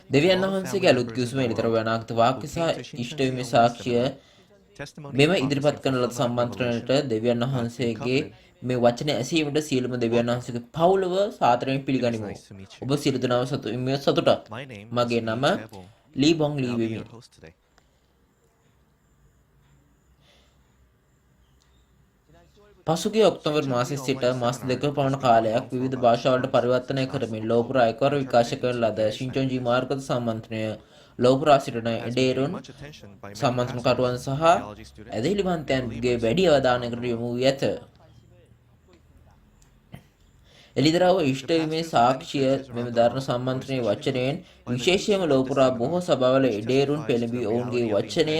දෙවියන් වහන්සේගේ අලුත් කිවිසුම එලිතර වනාගත වාක්‍ය සහ ඉෂ්ටවීමේ සාක්ෂිය මෙම ඉදිරිපත් කරන ලද සම්මන්ත්‍රණයට දෙවියන් වහන්සේගේ මේ වචන ඇසීමට සියලුම දෙවියන් වහන්සේගේ පවුලව සාදරයෙන් පිළිගනිමු. ඔබ සියලු දෙනාම සතුටත්. මගේ නම ලී බොන් ලී වෙමි. පසුගිය ඔක්තෝබර් මාසයේ සිට මාස දෙකක පමණ කාලයක් විවිධ භාෂාවලට පරිවර්තනය කරමින් ලෝපුරා එකවර විකාශ කරන ලද ශින්චොන්ජි මාර්ගද සම්මන්ත්‍රණය ලෝපුරා සිටින එඩේරුන් සම්මන්ත්‍රණකරුවන් සහ ඇදහිලිවන්තයන්ගේ වැඩි අවධානයකට යොමු වී ඇත. එලිදරව් ඉෂ්ටවීමේ සාක්ෂිය මෙම ධර්ම සම්මන්ත්‍රණයේ වචනයෙන් විශේෂයෙන්ම ලෝපුරා බොහෝ සභාවල එඩේරුන් පෙළඹී ඔවුන්ගේ වචනය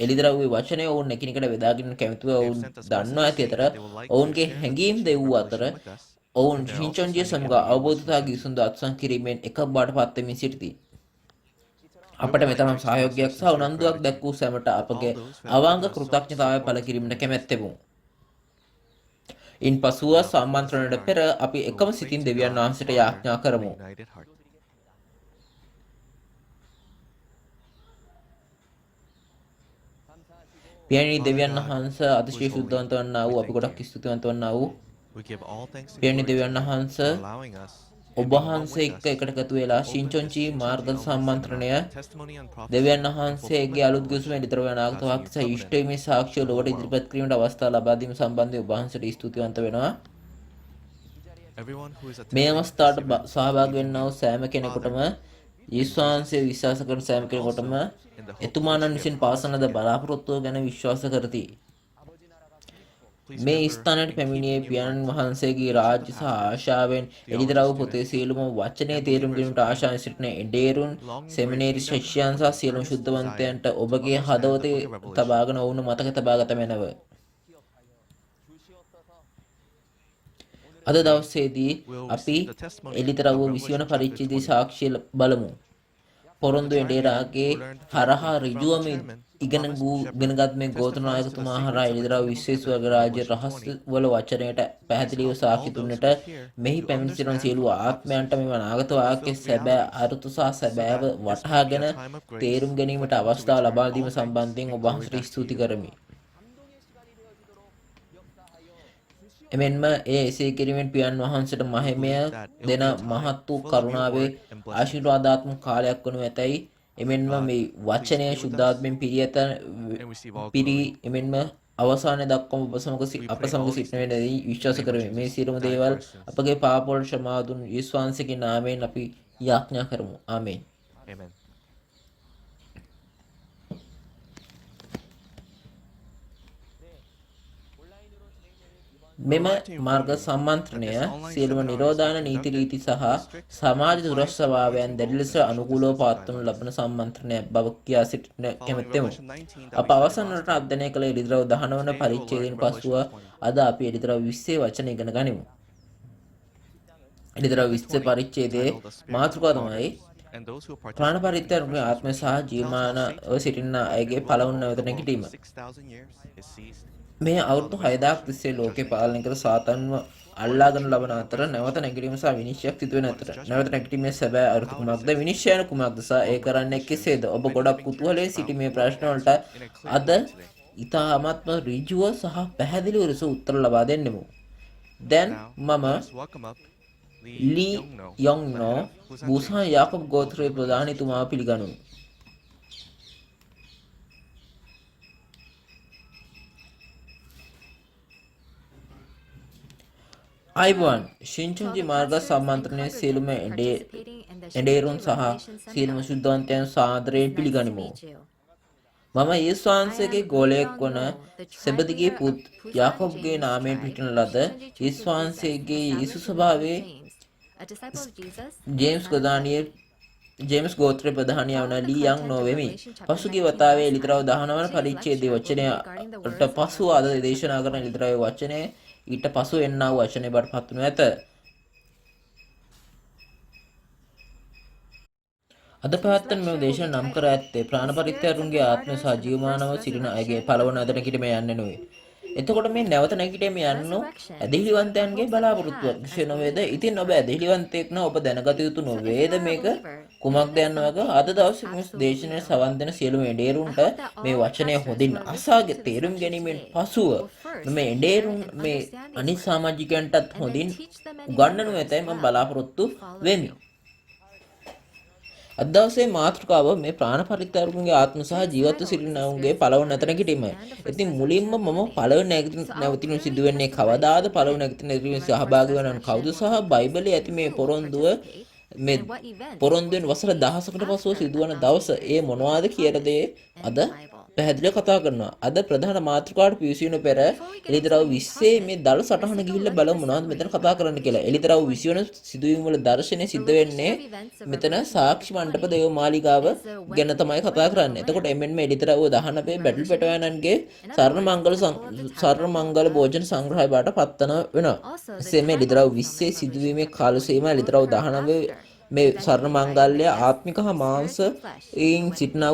එලිදරව්වේ වචනය ඔවුන් එකිනෙකට බෙදාගෙන කැමැතිව ඔවුන් දන්වා ඇති අතර ඔවුන්ගේ හැඟීම් දෙවූ අතර ඔවුන් ශින්චොන්ජිය සමග අවබෝධතා ගිවිසුම් අත්සන් කිරීමෙන් එකක් බවට පත් වෙමින් සිටිති. අපට මෙතරම් සහයෝගයක් සහ උනන්දුවක් දැක්වූ සැමට අපගේ අවාංග කෘතඥතාවය පළ කිරීමට කැමැත්තෙමු. ඉන් පසුව සම්මන්ත්‍රණයට පෙර අපි එකම සිතින් දෙවියන් වහන්සේට යාඥා කරමු. පියණි දෙවියන් වහන්සේ අතිශය ශුද්ධවන්ත වන්නා වූ අපි ගොඩක් ස්තුතිවන්ත වන්නා වූ පියණි දෙවියන් වහන්සේ ඔබ වහන්සේ එකට එකතු වෙලා ශින්චොන්චි මාර්ග සම්මන්ත්‍රණය දෙවියන් වහන්සේගේ අලුත් ගුස්ම එලිතර වන ආගතවක් සහ ඉෂ්ටවීමේ සාක්ෂිය ලොවට ඉදිරිපත් කිරීමට අවස්ථාව ලබා දීම සම්බන්ධයෙන් ඔබ වහන්සේට ස්තුතිවන්ත වෙනවා. මේ අවස්ථාවට සහභාගී වෙන්නා වූ සෑම කෙනෙකුටම යේසුස් වහන්සේ විශ්වාස කරන සෑම කෙනෙකුටම එතුමාණන් විසින් පාසන ලද බලාපොරොත්තුව ගැන විශ්වාස කරති. මේ ස්ථානයට පැමිණියේ පියාණන් වහන්සේගේ රාජ්‍ය සහ ආශාවෙන් එළිදරව් පොතේ සියලුම වචනේ තේරුම් ගැනීමට ආශාවෙන් සිටින එඩේරුන් සෙමිනේරි ශිෂ්‍යයන් සහ සියලුම ශුද්ධවන්තයන්ට ඔබගේ හදවතේ තබාගෙන වුණ මතක තබාගත මැනව. අද දවසේදී අපි එළිදරව් 20 වන පරිච්ඡේදයේ සාක්ෂිය බලමු. පොරොන්දු එඩේරාගේ හරහා ඍජුවම ඉගෙනගත් මේ ගෝත්‍රනායකතුමා හරහා එළිදරව් විශ්වේශ්වර රාජ්‍ය රහස් වල වචනයට පැහැදිලිව සාක්ෂි දුන්නට මෙහි පැමිණ සිටින සියලු ආත්මයන්ට මෙම අනාගත වාක්‍යයේ සැබෑ අර්ථ සහ සැබෑව වටහාගෙන තේරුම් ගැනීමට අවස්ථාව ලබා දීම සම්බන්ධයෙන් ඔබ වහන්සේට ස්තුති කරමි. එමෙන්ම එසේ කිරීමෙන් පියන් වහන්සේට මහිමය දෙන මහත් වූ කරුණාවේ ආශිර්වාදාත්මක කාලයක් වනු ඇතැයි එමෙන්ම මේ වචනය ශුද්ධාත්මෙන් පිරි එමෙන්ම අවසානයේ දක්වාම අප සමග සිටින වෙනදී විශ්වාස කරමි. මේ සියලුම දේවල් අපගේ පාප වලට ක්ෂමා දුන් යේසුස් වහන්සේගේ නාමයෙන් අපි යාඥා කරමු. ආමේන්. මෙම මාර්ග සම්මන්ත්‍රණය සියලුම නිරෝධායන නීති රීති සහ සමාජ දුරස්වභාවයන් දැඩි ලෙස අනුකූලව පවත්වනු ලබන සම්මන්ත්‍රණයක් බව කියා සිටින කැමැත්තෙමු. අප අවසන් වලට අධ්‍යයනය කළ එළිදරව් 19 වන පරිච්ඡේදයෙන් පසුව අද අපි එළිදරව් 20 වචන ඉගෙන ගනිමු. එළිදරව් 20 පරිච්ඡේදයේ මාතෘකාව තමයි ප්‍රාණ පරිත්‍යාගයේ ආත්ම සහ ජීවමානව සිටින අයගේ පළවුන් නැවත නැගිටීම. මේ අවුරුදු 6000ක් තිස්සේ ලෝකේ පාලනය කර සාතන්ව අල්ලාගෙන ලබන අතර නැවත නැගිටීම සහ විනිශ්චයක් සිදු වෙන අතර නැවත නැගිටීමේ සැබෑ අරුත කුමක්ද විනිශ්චයන කුමක්ද සහ ඒ කරන්නේ කෙසේද? ඔබ ගොඩක් කුතුහලයෙන් සිටි මේ ප්‍රශ්න වලට අද ඉතාමත්ම ඍජුව සහ පැහැදිලිව ලෙස උත්තර ලබා දෙන්නෙමු. දැන් මම ලී යොං නෝ බුසාන් යාකබ් ගෝත්‍රයේ ප්‍රධානීතුමාව පිළිගනිමු. අයිබෝන් ශින්චුන්ජි මාර්ග සම්මන්ත්‍රණයේ සියලුම එඩේරුන් සහ සියලුම ශුද්ධවන්තයන් සාදරයෙන් පිළිගනිමු. මම යේසුස් වහන්සේගේ ගෝලයෙක් වන සෙබදිගේ පුත් යාකෝබ්ගේ නාමයෙන් පිටින ලද යේසුස් වහන්සේගේ යේසු ස්වභාවයේ ජේම්ස් ගෝත්‍රයේ ප්‍රධානියා වන ලී යං නෝ වෙමි. පසුගිය වතාවේ එළිදරව් 19 වන පරිච්ඡේදයේ වචනයට පසුව අද දේශනා කරන එළිදරව් වචනය ඊට පසු එන්නා වූ වචනය බවට පත් වනු ඇත. අද පැවැත්වෙන මෙම දේශන නම් කර ඇත්තේ ප්‍රාණ පරිත්‍යාගුන්ගේ ආත්ම සහ ජීවමානව සිටින අයගේ පළවන අද නැගිටීම යන්නේ නොවේ. එතකොට මේ නැවත නැගිටීම යන්නු ඇදහිලිවන්තයන්ගේ බලාපොරොත්තුවක් විශේෂ නොවේද? ඉතින් ඔබ ඇදහිලිවන්තයෙක් නම් ඔබ දැනගත යුතු නොවේද මේක කුමක්ද යන වගේ අද දවසේ මේ දේශනයේ සවන් දෙන සියලුම එඬේරුන්ට මේ වචනය හොඳින් අසාගේ තේරුම් ගැනීමෙන් පසුව මේ එඬේරුන් මේ අනිත් සමාජිකයන්ටත් හොඳින් උගන්වනු ඇතයි මම බලාපොරොත්තු වෙමි. අද දවසේ මාතෘකාව මේ ප්‍රාණ පරිත්‍යාගුන්ගේ ආත්ම සහ ජීවත්ව සිටිනවුන්ගේ පළවන නැතන කිටීමයි. ඉතින් මුලින්ම මම පළවන නැවතිනු සිදුවෙන්නේ කවදාද? පළවන නැවතින සහභාගී වෙනවන් කවුද? සහ බයිබලයේ ඇති මේ පොරොන්දුව මේ පොරොන්දුවෙන් වසර 1000කට පසුව සිදුවන දවස ඒ මොනවාද කියන දේ අද පැහැදිලිව කතා කරනවා. අද ප්‍රධාන මාතෘකාවට පිවිසෙන පෙර එළිදරව් 20 මේ දල සටහන ගිහිල්ලා බලමු මොනවද මෙතන කතා කරන්න කියලා. එළිදරව් 20 වන සිදුවීම් වල දර්ශනය සිද්ධ වෙන්නේ මෙතන සාක්ෂි මණ්ඩප දේව මාලිගාව ගැන තමයි කතා කරන්නේ. එතකොට එමෙන්ම එළිදරව් 19 බැටල් පෙටවයන්න්ගේ සරණ මංගල භෝජන සංග්‍රහය බාට පත්වන වෙනවා. එසේම එළිදරව් 20 සිදුවීමේ කාල සීමා එළිදරව් 19 මේ සරණ මංගල්‍ය ආත්මික හා මාංශයෙන් සිටින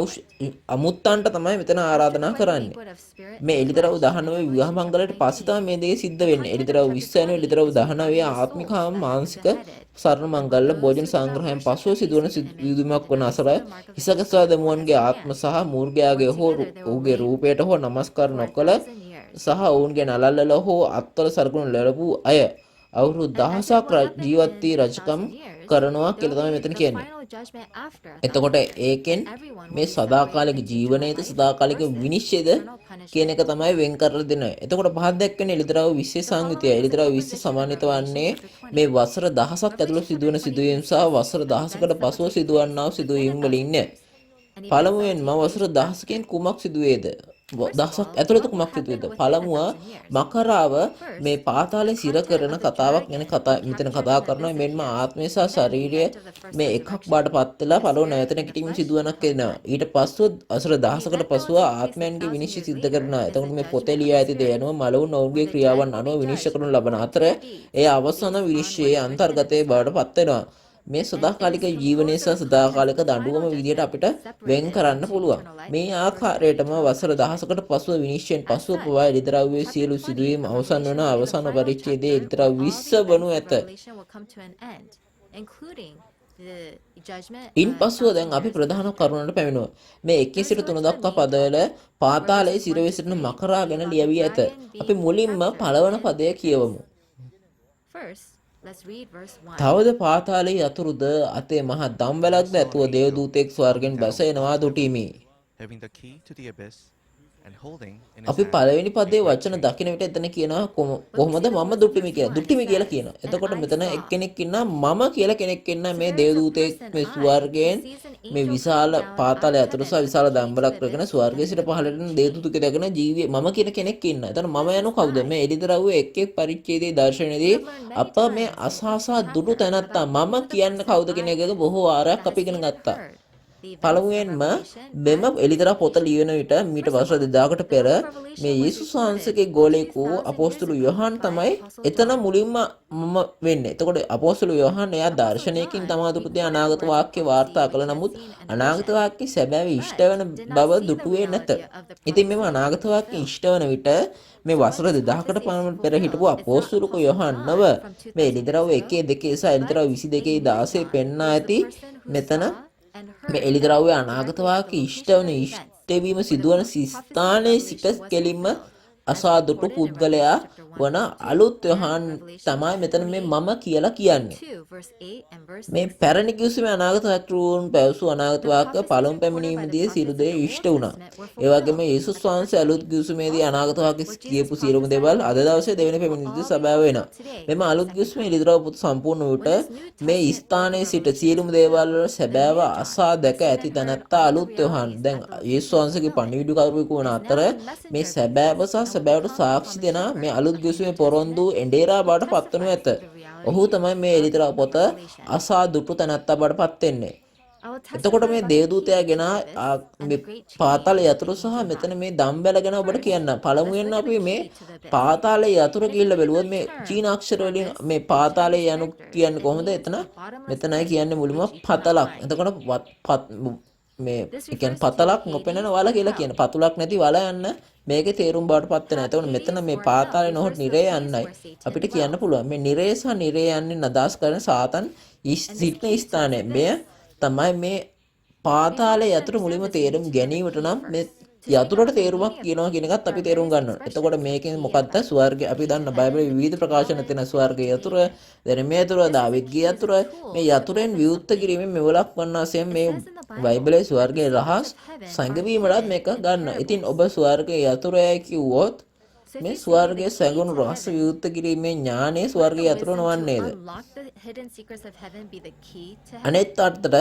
අමුත්තන්ට තමයි මෙතන ආරාධනා කරන්නේ. මේ එළිදරව් 19 විවාහ මංගලයට පස්සේ තමයි මේ දේ සිද්ධ වෙන්නේ. එළිදරව් 20 වෙනි එළිදරව් 19 ආත්මික හා මානසික සරණ මංගල්‍ය භෝජන සංග්‍රහයෙන් පසුව සිදුවන සිදුවීමක් වන අසර හිසගසා දමුවන්ගේ ආත්ම සහ මූර්ගයාගේ හෝ ඔහුගේ රූපයට හෝ නමස්කාර නොකළ සහ ඔවුන්ගේ නළල්වල හෝ අත්වල සරකුණු ලැබූ අය අවුරුදු දහසක් ජීවත් වී රජකම් කරනවා කියලා තමයි මෙතන කියන්නේ. එතකොට ඒකෙන් මේ සදාකාලික ජීවනයේද සදාකාලික විනිශ්චයද කියන එක තමයි වෙන් කරලා දෙන්නේ. එතකොට පහක් දැක්කනේ එළිදරව් 20 සංයුතිය. එළිදරව් 20 සමානිත වන්නේ මේ වසර දහසක් ඇතුළත සිදුවන සිදුවීම් සහ වසර දහසකට පසුව සිදුවන්නා වූ සිදුවීම් වලින්. පළමුවෙන්ම වසර දහසකින් කුමක් සිදුවේද? දහසක් ඇතුළත කුමක් සිදුවේද? පළමුව මකරාව මේ පාතාලේ සිර කරන කතාවක් ගැන මෙතන කතා කරනවා. මෙන්න ආත්මය සහ ශරීරය මේ එකක් බාටපත් වෙලා පළව නැවත නැගිටීම සිදුවනක් වෙනවා. ඊට පස්සෙ වසර දහසකට පසුව ආත්මයන්ගේ විනිශ්චය සිද්ධ කරනවා. එතකොට මේ පොතේ ලියා ඇති දේ අනුව මලවුන් ඔවුන්ගේ ක්‍රියාවන් අනුව විනිශ්චය කරනු ලබන අතර ඒ අවසාන විනිශ්චයේ අන්තර්ගතයේ බාටපත් වෙනවා. මේ සදාකාලික ජීවනයේ සහ සදාකාලික දඬුවම විදියට අපිට වෙන් කරන්න පුළුවන්. මේ ආකාරයටම වසර දහසකට පසුව විනිශ්චයෙන් පසුව පවා එළිදරව්වේ සියලු සිදුවීම් අවසන් වන අවසාන පරිච්ඡේදයේ එළිදරව් 20 වනු ඇත. ඉන් පසුව දැන් අපි ප්‍රධාන කරුණට පැමිණුවා. මේ 1 සිට 3 දක්වා පදවල පාතාලයේ සිරවිසිටින මකරා ගැන ලියවී ඇත. අපි මුලින්ම පළවන පදය කියවමු. තවද පාතාලයේ යතුරුද අතේ මහ දම්වැලක්ද ඇතුව දේවදූතෙක් ස්වර්ගෙන් බැස එනවා දුටිමි. අපි පළවෙනි පදයේ වචන දකින විට එතන කියනවා කොහොමද මම දුටිමි කියලා. දුටිමි කියලා කියනවා. එතකොට මෙතන එක්කෙනෙක් ඉන්නවා මම කියලා කෙනෙක් ඉන්නවා මේ දේවදූතෙක් මේ ස්වර්ගයෙන් මේ විශාල පාතාලය අතර සහ විශාල දම්වැලක් රැගෙන ස්වර්ගයේ සිට පහළට යන දේවදූතෙක් දැකගෙන ජීවිය මම කියන කෙනෙක් ඉන්නවා. එතන මම යනු කවුද? මේ එළිදරව්වේ එක් එක් පරිච්ඡේදයේ දර්ශනයේදී අප මේ අසහසා දුටු තැනත්තා මම කියන්න කවුද කියන එක බොහෝ වාරයක් අපි ඉගෙන ගත්තා. පළමුවෙන්ම මෙම එළිදරව් පොත ලියන විට මීට වසර 2000කට පෙර මේ යේසුස් වහන්සේගේ ගෝලයෙක් වූ අපොස්තුල යොහන් තමයි එතන මුලින්ම වෙන්නේ. එතකොට අපොස්තුල යොහන් එයා දර්ශනයකින් තමා දුටු අනාගත වාක්‍ය වාර්තා කළ නමුත් අනාගත වාක්‍ය සැබෑවේ ඉෂ්ට වෙන බව දුටුවේ නැත. ඉතින් මෙම අනාගත වාක්‍ය ඉෂ්ට වන විට මේ වසර 2000කට පමණ පෙර හිටපු අපොස්තුලික යොහන්නව මේ එළිදරව් 1 2 සහ එළිදරව් 22 16 පෙන්වා ඇති මෙතන මේ එළිදරව්වේ අනාගත වාක්‍ය ඉෂ්ට වන ඉෂ්ට වීම සිදුවන ස්ථානයේ සිට කෙලින්ම අසාදුටු පුද්ගලයා වන අලුත් යොහන් තමයි මෙතන මේ මම කියලා කියන්නේ. මේ පැරණි කිව්සුමේ අනාගත ශාස්ත්‍රූන් පැවසු අනාගත වාක්‍ය පළමු පැමිණීමේදී සියලු දේ ඉෂ්ට වුණා. ඒ වගේම යේසුස් වහන්සේ අලුත් කිව්සුමේදී අනාගත වාක්‍ය කියපු සියලුම දේවල් අද දවසේ දෙවෙනි පැමිණීමේදී සබාව වෙනවා. මෙම අලුත් කිව්සුමේ එළිදරව් පොත සම්පූර්ණ වූට මේ ස්ථානයේ සිට සියලුම දේවල් වල සබාව අසා දැක ඇති තැනැත්තා අලුත් යොහන්. දැන් යේසුස් වහන්සේගේ පණිවිඩ කරුවෙකු වන අතර මේ සබාව සහ සැබෑවට සාක්ෂි දෙන මේ අලුත් කිව්සුමේ පොරොන්දු එඬේරා බවට පත්වනු ඇත. ඔහු තමයි මේ එළිදරව් පොත අසා දුටු තැනැත්තා බවට පත් වෙන්නේ. එතකොට මේ දේවදූතයා ගෙන මේ පාතාලයේ යතුරු සහ මෙතන මේ දම්බැල ගැන ඔබට කියන්න. පළමුවෙන් අපි මේ පාතාලයේ යතුරු කියලා බැලුවොත් මේ චීන අක්ෂර වලින් මේ පාතාලයේ යනු කියන්නේ කොහොමද? මෙතනයි කියන්නේ මුලින්ම පතලක්. එතකොට මේ ඒ කියන්නේ පතලක් නොපෙනෙන වල කියලා කියන පතුලක් නැති වල යන්න මේකේ තේරුම් බවට පත් වෙනවා. එතකොට මෙතන මේ පාතාලේ නොහොත් නිරේ යන්නයි අපිට කියන්න පුළුවන්. මේ නිරේ සහ නිරේ යන්නේ අදහස් කරන සාතන් සිටින ස්ථානය. මෙය තමයි මේ පාතාලයේ යතුරු මුලින්ම තේරුම් ගැනීමට නම් මේ යතුරට තේරුමක් කියනවා කියන එකත් අපි තේරුම් ගන්න ඕනේ. එතකොට මේකෙන් මොකද්ද ස්වර්ගය අපි දන්න බයිබලයේ විවිධ ප්‍රකාශන තියෙන ස්වර්ගයේ යතුර, ධර්මයේ යතුර, දාවිද්ගේ යතුර මේ යතුරෙන් විවුර්ත කිරීමෙන් මෙවලක් වන්නාසෙන් මේ බයිබලයේ ස්වර්ගයේ රහස් සංගවීමලත් මේක ගන්න. ඉතින් ඔබ ස්වර්ගයේ යතුරයි කිව්වොත් මේ ස්වර්ගයේ සැඟුණු රහස් විවුර්ත කිරීමේ ඥානයේ ස්වර්ගයේ යතුර නොවන්නේද? අනෙත් අර්ථයට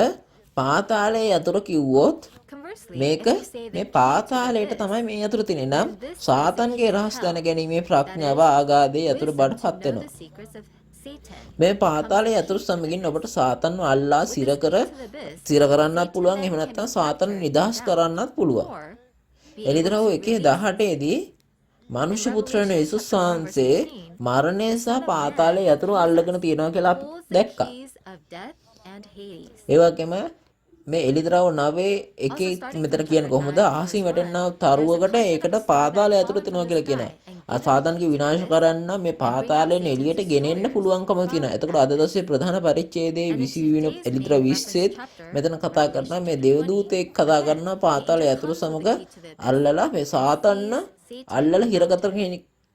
පාතාලයේ යතුර කිව්වොත් මේක මේ පාතාලයට තමයි මේ යතුර තියෙන්නේ. නම් සාතන්ගේ රහස් දැන ගැනීමේ ප්‍රඥාව ආගාදේ යතුර බඩපත් වෙනවා. මේ පාතාලයේ යතුරු සමගින් ඔබට සාතන්ව අල්ලා සිර කරන්නත් පුළුවන්. එහෙම නැත්නම් සාතන් නිදහස් කරන්නත් පුළුවන්. එළිදරව් 1:18 දී මනුෂ්‍ය පුත්‍රයන් යේසුස් වහන්සේ මරණය සහ පාතාලයේ යතුරු අල්ලගෙන තියනවා කියලා අපි දැක්කා. ඒ වගේම මේ එළිදරව් 9:1 මෙතන කියන්නේ කොහොමද? අහසින් වැටෙනා තරුවකට ඒකට පාතාලය ඇතුළත තියනවා කියලා කියනවා. සාතන්ගේ විනාශ කරන්න මේ පාතාලයෙන් එළියට ගෙනෙන්න පුළුවන්කම තියෙනවා. එතකොට අද දවසේ ප්‍රධාන පරිච්ඡේදයේ 20 වෙනි එළිදර 20 මෙතන කතා කරනවා මේ දේවදූතෙක් කතා කරනවා පාතාලය ඇතුළු සමග අල්ලලා මේ සාතන්න අල්ලලා හිරගත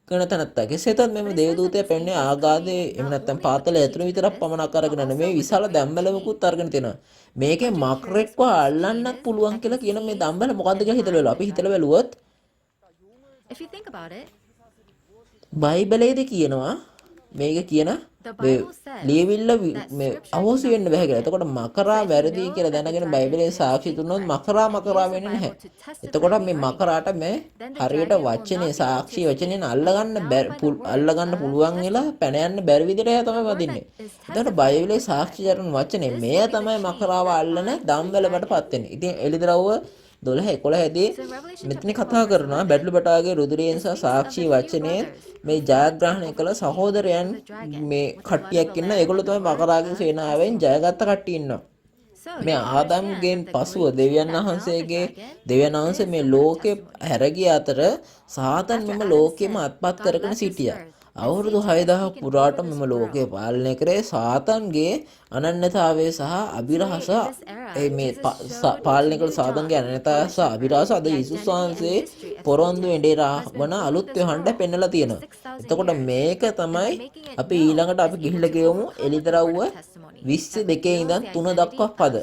කෙන තැනත්තා. කෙසේතත් මෙම දේවදූතයා පෙන්නේ ආගාදේ එහෙම නැත්නම් පාතාලය ඇතුළු විතරක් පමණක් අරගෙන නෙමෙයි විශාල දැම්බලමකුත් අරගෙන තිනවා. මේකේ මක්රෙක්ව අල්ලන්නත් පුළුවන් කියලා කියන මේ දම්බල මොකද්ද කියලා හිතලා බලුවා. අපි හිතලා බැලුවොත් බයිබලයේදී කියනවා මේක කියන මේ ලියවිල්ල මේ අවශ්‍ය වෙන්න බෑ කියලා. එතකොට මකරා වැරදි කියලා දැනගෙන බයිබලයේ සාක්ෂි දුන්නොත් මකරා වෙන්නේ නැහැ. එතකොට මේ මකරාට මේ හරියට වචනේ සාක්ෂි වචනෙන් අල්ලගන්න පුළුවන් වෙලා පැන යන්න බැරි විදිහට තමයි වදින්නේ. එතකොට බයිබලයේ සාක්ෂි දරන වචනේ මෙය තමයි මකරාව අල්ලන දම්වැලකටපත් වෙන්නේ. ඉතින් එළිදරව්ව 12:11 දී මෙතන කතා කරනවා බැටළු බටාගේ රුධිරයෙන් සහ සාක්ෂි වචනේ මේ ජයග්‍රහණය කළ සහෝදරයන් මේ කට්ටියක් ඉන්න. ඒගොල්ලෝ තමයි මකරාගේ සේනාවෙන් ජයගත්ත කට්ටිය ඉන්නවා. මේ ආදම්ගෙන් පසුව දෙවියන් වහන්සේ මේ ලෝකේ හැරගිය අතර සාතන් මෙම ලෝකෙම අත්පත් කරගෙන සිටියා. අවුරුදු 6000ක් පුරාට මෙම ලෝකය පාලනය කරේ සාතන්ගේ අනන්‍යතාවය සහ අභිරහස. මේ පාලනය කළ සාතන්ගේ අනන්‍යතාවය සහ අභිරහස අද යේසුස් වහන්සේ පොරොන්දු වෙඬේ රාවන අලුත් යොහන්ට පෙන්වලා තියෙනවා. එතකොට මේක තමයි අපි ඊළඟට අපි ගිහිල්ලා කියමු එළිදරව්ව 22 ඉඳන් 3 දක්වා පද.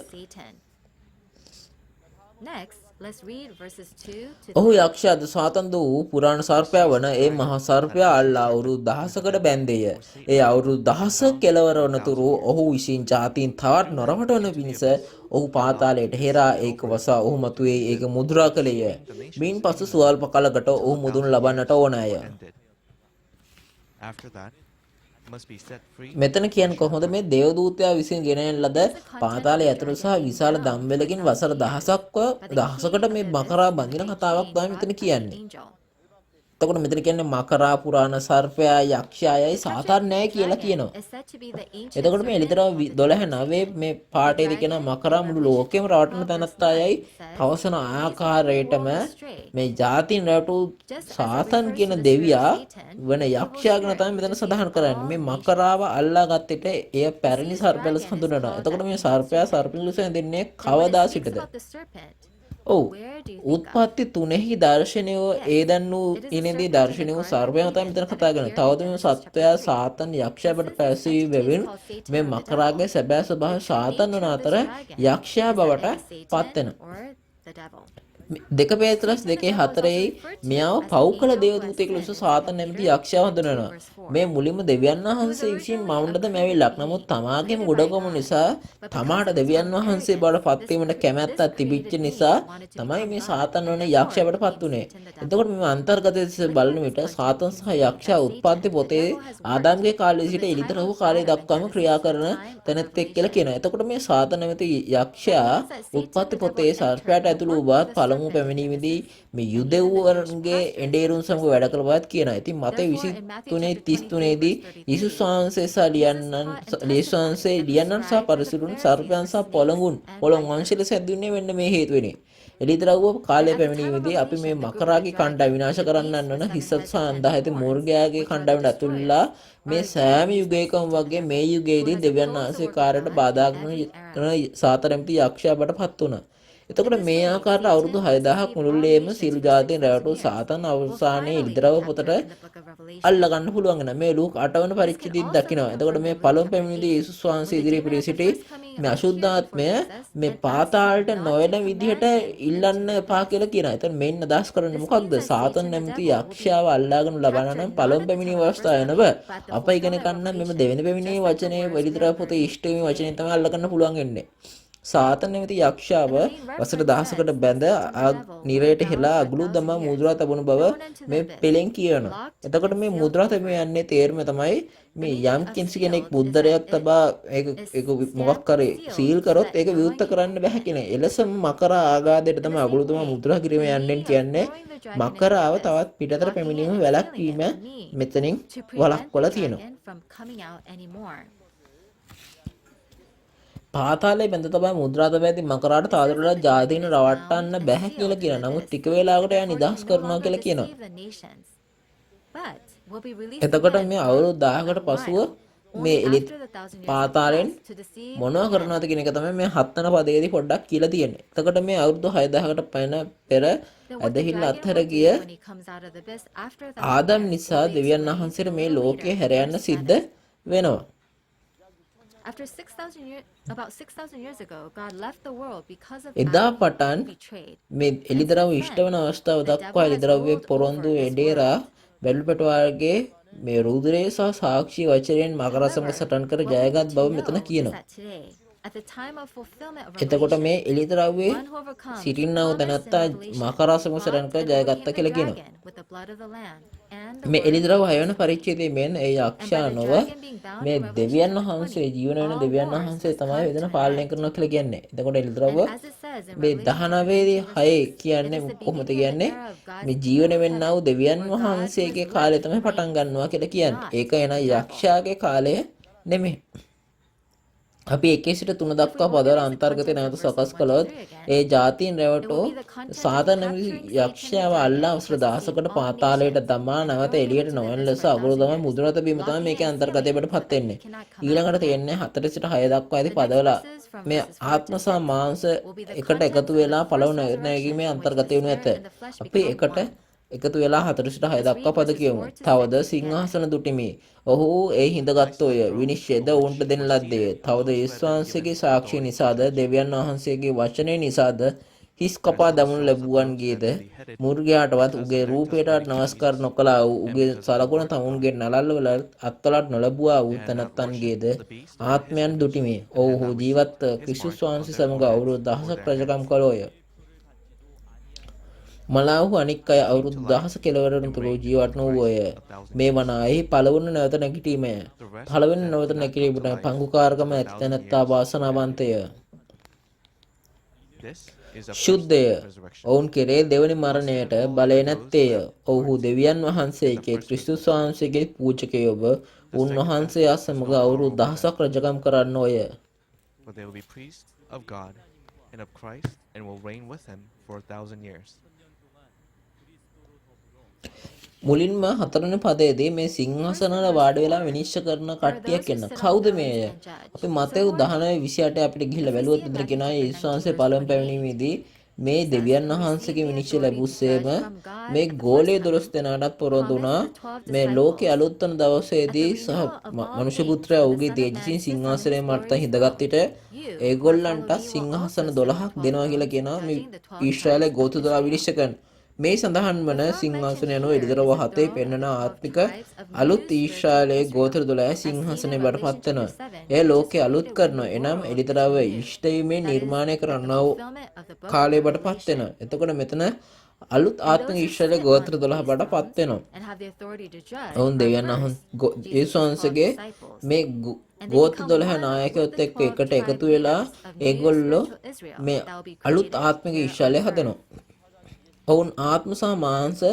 ඔහු යක්ෂයාද සාතන් වූ පුරාණ සර්පයා වන ඒ මහා සර්පයා අල්ලා අවුරුදු 1000කට බැන්දේය. ඒ අවුරුදු 1000 කෙලවර වනතුරු ඔහු විසින් ජාතීන් තවත් නොරවටවන පිණිස ඔහු පාතාලයට හෙරා ඒක වසා ඔහු මතුවේ ඒක මුද්‍රා කළේය. මින් පසු සුවල්ප කලකට ඔහු මුදුන් ලබන්නට ඕනෑය. මෙතන කියන්නේ කොහොමද මේ දේවදූතයා විසින් ගෙනෙන ලද පාතාලයේ ඇතුළු සහ විශාල දම්වැලකින් වසර 1000කට මේ මකරා බඳින කතාවක් තමයි මෙතන කියන්නේ. එතකොට මෙතන කියන්නේ මකරා පුරාණ සර්පයා යක්ෂයායි සාතන් නැහැ කියලා කියනවා. එතකොට මේ එළිදරව් 12:9 මේ පාඩේදී කියන මකරා මුළු ලෝකෙම රවටන තැනත්තායයි පවසන ආකාරයටම මේ ජාතින් රටු සාතන් කියන දෙවියා වන යක්ෂයා ගැන තමයි මෙතන සඳහන් කරන්නේ. මේ මකරාව අල්ලා ගත්තට එය පැරණි සර්පයා ලෙස හඳුන්වනවා. එතකොට මේ සර්පයා සර්පින් ලෙස හැඳින්න්නේ කවදා සිටද? ඔව් උත්පත්ති 3 දර්ශනය ඒදන් වූ ඉනේදී දර්ශනය වූ සර්පයා තමයි මෙතන කතා කරන්නේ. තවද මේ සත්වයා සාතන් යක්ෂයාට පැසී වෙමින් මේ මකරාගේ සැබෑ ස්වභාවය සාතන් වන අතර යක්ෂයා බවට පත් වෙනවා. 2 පේත්‍රස් 2:4 මෙයාව පව් කළ දේවදූතයෙක් ලෙස සාතන් නැමැති යක්ෂයා හඳුනනවා. මේ මුලින්ම දෙවියන් වහන්සේ විසින් මවුන්ටද මැවිලක්. නමුත් තමාගේම ගොඩකම නිසා තමාට දෙවියන් වහන්සේ බවට පත් වීමට කැමැත්තක් තිබිච්ච නිසා තමයි මේ සාතන් වන යක්ෂයා බවට පත් උනේ. එතකොට මේ අන්තර්ගතයේ බලන විට සාතන් සහ යක්ෂයා උත්පත්ති පොතේ ආදාම්ගේ කාලයේ සිට එළිදරව් කාලය දක්වාම ක්‍රියා කරන තැනැත්තෙක් කියලා කියනවා. එතකොට මේ සාතන් නැමැති යක්ෂයා උත්පත්ති පොතේ සර්පයාට ඇතුළු වූ බවත් පළමු පැමිණීමේදී මේ යුදෙව්වරුන්ගේ එඬේරුන් සමග වැඩ කළ බවත් කියනවා. ඉතින් මතේ 23:33 දී යේසුස් වහන්සේ සහ ලියන්නන් සහ පරිසුරුන් සර්පයන් සහ පොළොන් වංශයට සැදුන්නේ මෙන්න මේ හේතුවෙනි. එළිදරව්ව කාලය පැමිණීමේදී අපි මේ මකරාගේ කණ්ඩායම විනාශ කරන්නන් වන හිසත් සහ අන්ධ ඇති මූර්ගයාගේ කණ්ඩායමට ඇතුළුලා මේ සෑම යුගයකම වගේ මේ යුගයේදී දෙවියන් වහන්සේ කාර්යයට බාධා කරන සාතන් නැමැති යක්ෂයා බවට පත් වුණා. එතකොට මේ ආකාරයට අවුරුදු 6000ක් මුළුල්ලේම සියලු ජාතීන් රැවටු සාතන් අවසානයේ ඉදිරව පොතට අල්ල ගන්න පුළුවන් වෙනවා. මේ ලූක 8 වන පරිච්ඡේදයේ දකිනවා. එතකොට මේ පළමු පැමිණීමේදී යේසුස් වහන්සේ ඉදිරියේ පිරී සිටි මේ අශුද්ධාත්මය මේ පාතාලට නොයන විදිහට ඉල්ලන්න එපා කියලා කියනවා. එතකොට මේන් අදහස් කරන්නේ මොකක්ද? සාතන් නැමැති යක්ෂයාව අල්ලාගෙන ලබන නම් පළමු පැමිණීම අවස්ථාව වෙනව. අප ඉගෙන ගන්න මෙම දෙවෙනි පැමිණීමේ වචනේ එළිදරව් පොතේ ඉෂ්ටවීම වචනේ තමයි අල්ලගන්න පුළුවන් වෙන්නේ. සාතන් නැමැති යක්ෂයාව වසර 1000කට බැඳ නිරයට හෙලා අගලු දමා මුද්‍රා තබන බව මේ පෙළෙන් කියනවා. එතකොට මේ මුද්‍රා තබන යන්නේ තේරුම තමයි මේ යම් කිසි කෙනෙක් මුද්දරයක් තබා ඒක මොකක් කරේ සීල් කරොත් ඒක විවෘත කරන්න බෑ කියන. එලෙසම මකර ආගාදයට තමයි අගලු දමා මුද්‍රා කිරීම යන්නේ කියන්නේ. මකරාව තවත් පිටතට පැමිණීම වැළැක්වීම මෙතනින් වළක්වලා තියෙනවා. පාතාලේ බැඳ තබා මුද්‍රා තබා ඇති මකරාට තාදුරලා ජාතීන් රවට්ටන්න බැහැ කියලා කියනවා. නමුත් ටික වේලාවකට එයා නිදහස් කරනවා කියලා කියනවා. එතකොට මේ අවුරුදු 1000කට පසුව මේ පාතාලෙන් මොනවා කරනවද කියන එක තමයි මේ 7 වෙනි පදයේදී පොඩ්ඩක් කියලා තියෙන්නේ. එතකොට මේ අවුරුදු 6000කට පෙර ඇදහිල්ල අත්හැර ගිය ආදම් නිසා දෙවියන් වහන්සේට මේ ලෝකේ හැර යන්න සිද්ධ වෙනවා. එදා පටන් මේ එළිදරව් ඉෂ්ට වන අවස්ථාව දක්වා එළිදරව්වේ පොරොන්දු එඩේරා බැලුපැටවාගේ මේ රුධිරය සහ සාක්ෂි වචනයෙන් මකර සමග සටන් කර ජයගත් බව මෙතන කියනවා. එතකොට මේ එළිදරව්වේ සිටින්නව තැනැත්තා මකර සමග සටන් කර ජයගත්තා කියලා කියනවා. මේ එළිදරව් 6 වෙනි පරිච්ඡේදයේ මෙන් ඒ යක්ෂයා නොව මේ දෙවියන් වහන්සේ ජීවන වෙන දෙවියන් වහන්සේ තමයි වෙදෙන පාලනය කරනවා කියලා කියන්නේ. එතකොට එළිදරව් මේ 19 දී 6 කියන්නේ කොහොමද කියන්නේ? මේ ජීවන වෙන්නා වූ දෙවියන් වහන්සේගේ කාලය තමයි පටන් ගන්නවා කියලා කියන්නේ. ඒක එන යක්ෂයාගේ කාලය නෙමෙයි. අපි 1 සිට 3 දක්වා පදවල අන්තර්ගතය නැවත සකස් කළොත් ඒ ජාතීන් රැවටෝ සාතන් නැමැති යක්ෂයාව අල්ලා වසර 1000කට පාතාලයට දමා නැවත එළියට නොවන ලෙස අගුරු තමයි මුද්‍රා තැබීම තමයි මේකේ අන්තර්ගතයකට පත් වෙන්නේ. ඊළඟට තියෙන්නේ 4 සිට 6 දක්වා ඇති පදවල මේ ආත්ම සහ මාංශ එකට එකතු වෙලා පළව නැගීමේ අන්තර්ගතය වෙනු ඇත. අපි එකට එකතු වෙලා 4 සිට 6 දක්වා පද කියමු. තවද සිංහාසන දුටිමි. ඔහු ඒ හිඳගත්ෝය විනිශ්චයද ඔවුන්ට දෙන ලද්දේ. තවද යේසුස් වහන්සේගේ සාක්ෂිය නිසාද දෙවියන් වහන්සේගේ වචනය නිසාද හිස් කපා දමනු ලැබුවන්ගේද මුර්ගයාටවත් උගේ රූපයටවත් නමස්කාර නොකළා වූ උගේ සලකුණ තමුන්ගේ නළල්වල අත්වලට නොලැබුවා වූ තැනැත්තන්ගේද ආත්මයන් දුටිමි. ඔවුහු ජීවත්ව ක්‍රිස්තුස් වහන්සේ සමග අවුරුදු 1000ක් රජකම් කළෝය. මලාහු අනික් අය අවුරුදු 1000 කෙලවරන් තුරු ජීවත් වූවෝය. මේ වනාහි පළවන නැවත නැගිටීමය. පළවෙනි නැවත නැගිටීමට පංගුකාරකම ඇති තැනැත්තා වාසනාවන්තය. ශුද්ධය. ඔවුන් කෙරේ දෙවනි මරණයට බලය නැත්තේය. ඔවුහු දෙවියන් වහන්සේගේ ක්‍රිස්තුස් වහන්සේගේ පූජකයෝ ඔබ උන්වහන්සේ සමග අවුරුදු 1000ක් රජකම් කරන්න ඕය. මුලින්ම 4 වෙනි පදයේදී මේ සිංහාසනවල වාඩි වෙලා විනිශ්චය කරන කට්ටියක් එන්න. කවුද මේ අය? අපි මතෙව් 19:28 අපිට ගිහිල්ලා බැලුවොත් මෙතන කියනවා යේසුස් වහන්සේ පළවෙනි පැමිණීමේදී මේ දෙවියන් වහන්සේගේ විනිශ්චය ලැබුස්සේම මේ ගෝලයේ 12 දෙනාටත් පොරොන්දු වුණා. මේ ලෝකයේ අලුත් වන දවසේදී සහ මනුෂ්‍ය පුත්‍රයා ඔහුගේ තේජසින් සිංහාසනයේ මත හිඳගත් විට ඒගොල්ලන්ට සිංහාසන 12ක් දෙනවා කියලා කියනවා. මේ ඊශ්‍රායලයේ ගෝත්‍ර 12 විනිශ්චය කරන මේ සඳහන් වන සිංහාසන යනුව එළිදරව් 7 පෙන්වන ආත්මික අලුත් ඊශ්‍රායලයේ ගෝත්‍ර 12 සිංහාසනය බඩපත් වෙනවා. එය ලෝකේ අලුත් කරනවා. එනම් එළිදරව් ඉෂ්ටවීමේ නිර්මාණය කරන්නව කාලය බඩපත් වෙනවා. එතකොට මෙතන අලුත් ආත්මික ඊශ්‍රායලයේ ගෝත්‍ර 12 බඩපත් වෙනවා. ඔවුන් දෙවියන් යේසුස් වහන්සේගේ මේ ගෝත්‍ර 12 නායකයොත් එක්ක එකට එකතු වෙලා ඒගොල්ලෝ මේ අලුත් ආත්මික ඊශ්‍රායලය හදනවා. ඔවුන් ආත්ම සහ මාංශ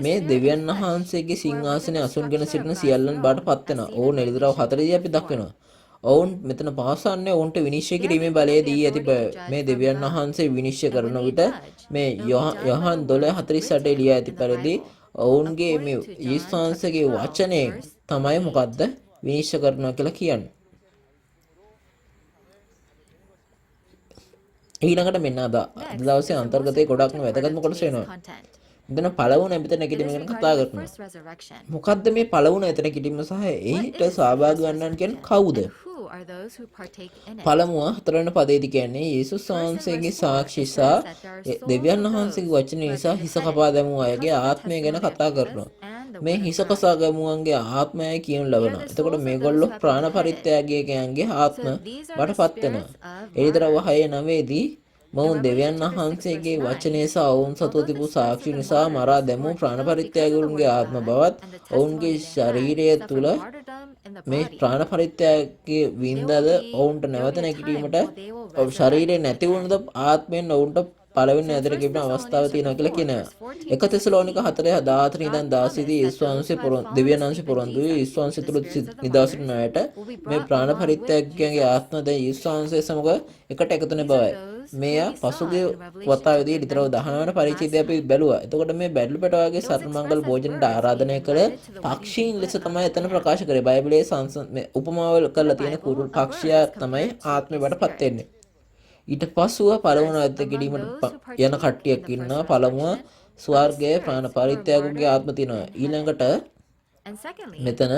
මේ දෙවියන් වහන්සේගේ සිංහාසනයේ අසුන්ගෙන සිටින සියල්ලන් බවට පත් වෙනවා. ඔවුන් එළිදරව් 40 අපි දක්වනවා. ඔවුන් මෙතන පවසන්නේ ඔවුන්ට විනිශ්චය කිරීමේ බලය දී ඇති බව. මේ දෙවියන් වහන්සේ විනිශ්චය කරන විට මේ යොහන් 12:48 ලියා ඇති පරිදි ඔවුන්ගේ මේ ඊස්වාංශගේ වචනේ තමයි මොකද්ද විනිශ්චය කරනවා කියලා කියන්නේ. ඊළඟට මෙන්න අද දවසේ අන්තර්ගතයේ ගොඩක්ම වැදගත්ම කොටස වෙනවා. මෙතන පළවුණ එතන නැගිටීම ගැන කතා කරනවා. මොකද්ද මේ පළවුණ එතන නැගිටීම සහ ඒකට සහභාගී වන්නන් කියන්නේ කවුද? පළමුව 4 වෙනි පදයේදී කියන්නේ යේසුස් වහන්සේගේ සාක්ෂි සහ දෙවියන් වහන්සේගේ වචන නිසා හිස කපා දැමූ අයගේ ආත්මය ගැන කතා කරනවා. මේ හිස කසා දැමුවන්ගේ ආත්මයයි කියනු ලබනවා. එතකොට මේගොල්ලෝ ප්‍රාණ පරිත්‍යාගයකයන්ගේ ආත්ම බටපත් වෙනවා. එළිදරව් 6:9 දී මොවුන් දෙවියන් වහන්සේගේ වචනය සහ ඔවුන් සතුව තිබූ සාක්ෂි නිසා මරා දැමූ ප්‍රාණ පරිත්‍යාගීන්ගේ ආත්ම බවත් ඔවුන්ගේ ශරීරය තුල මේ ප්‍රාණ පරිත්‍යාගයේ වින්දද ඔවුන්ට නැවත නැගිටීමට ශරීරය නැති වුණද ආත්මයෙන් ඔවුන්ට පළවෙනි ඇදට ගෙවන අවස්ථාව තියෙනවා කියලා කියනවා. 1 තෙසලෝනික 4:14 ඉඳන් 16 දී ඊස්වාංශේ දෙවියන් වහන්සේ පොරොන්දු වූ ඊස්වාංශය තුල නිදාසින ණයට මේ ප්‍රාණ පරිත්‍යාගයන්ගේ ආත්ම දැන් ඊස්වාංශයේ සමග එකට එකතු වෙන බවයි. මෙය පසුගිය වතාවේදී ඊතරව 19 වෙනි පරිච්ඡේදය අපි බැලුවා. එතකොට මේ බැඩළු පැටවාගේ සර්වමංගල භෝජනට ආරාධනය කළ පක්ෂීන් ලෙස තමයි එතන ප්‍රකාශ කරේ. බයිබලයේ උපමාවල් කරලා තියෙන කුරුල් පක්ෂියා තමයි ආත්මය වඩපත් වෙන්නේ. ඊට පසුව පළවන අධ්‍ය කිරීමට යන කට්ටියක් ඉන්නවා. පළමුව ස්වර්ගයේ ප්‍රාණ පරිත්‍යාගයේ ආත්ම තියෙනවා. ඊළඟට මෙතන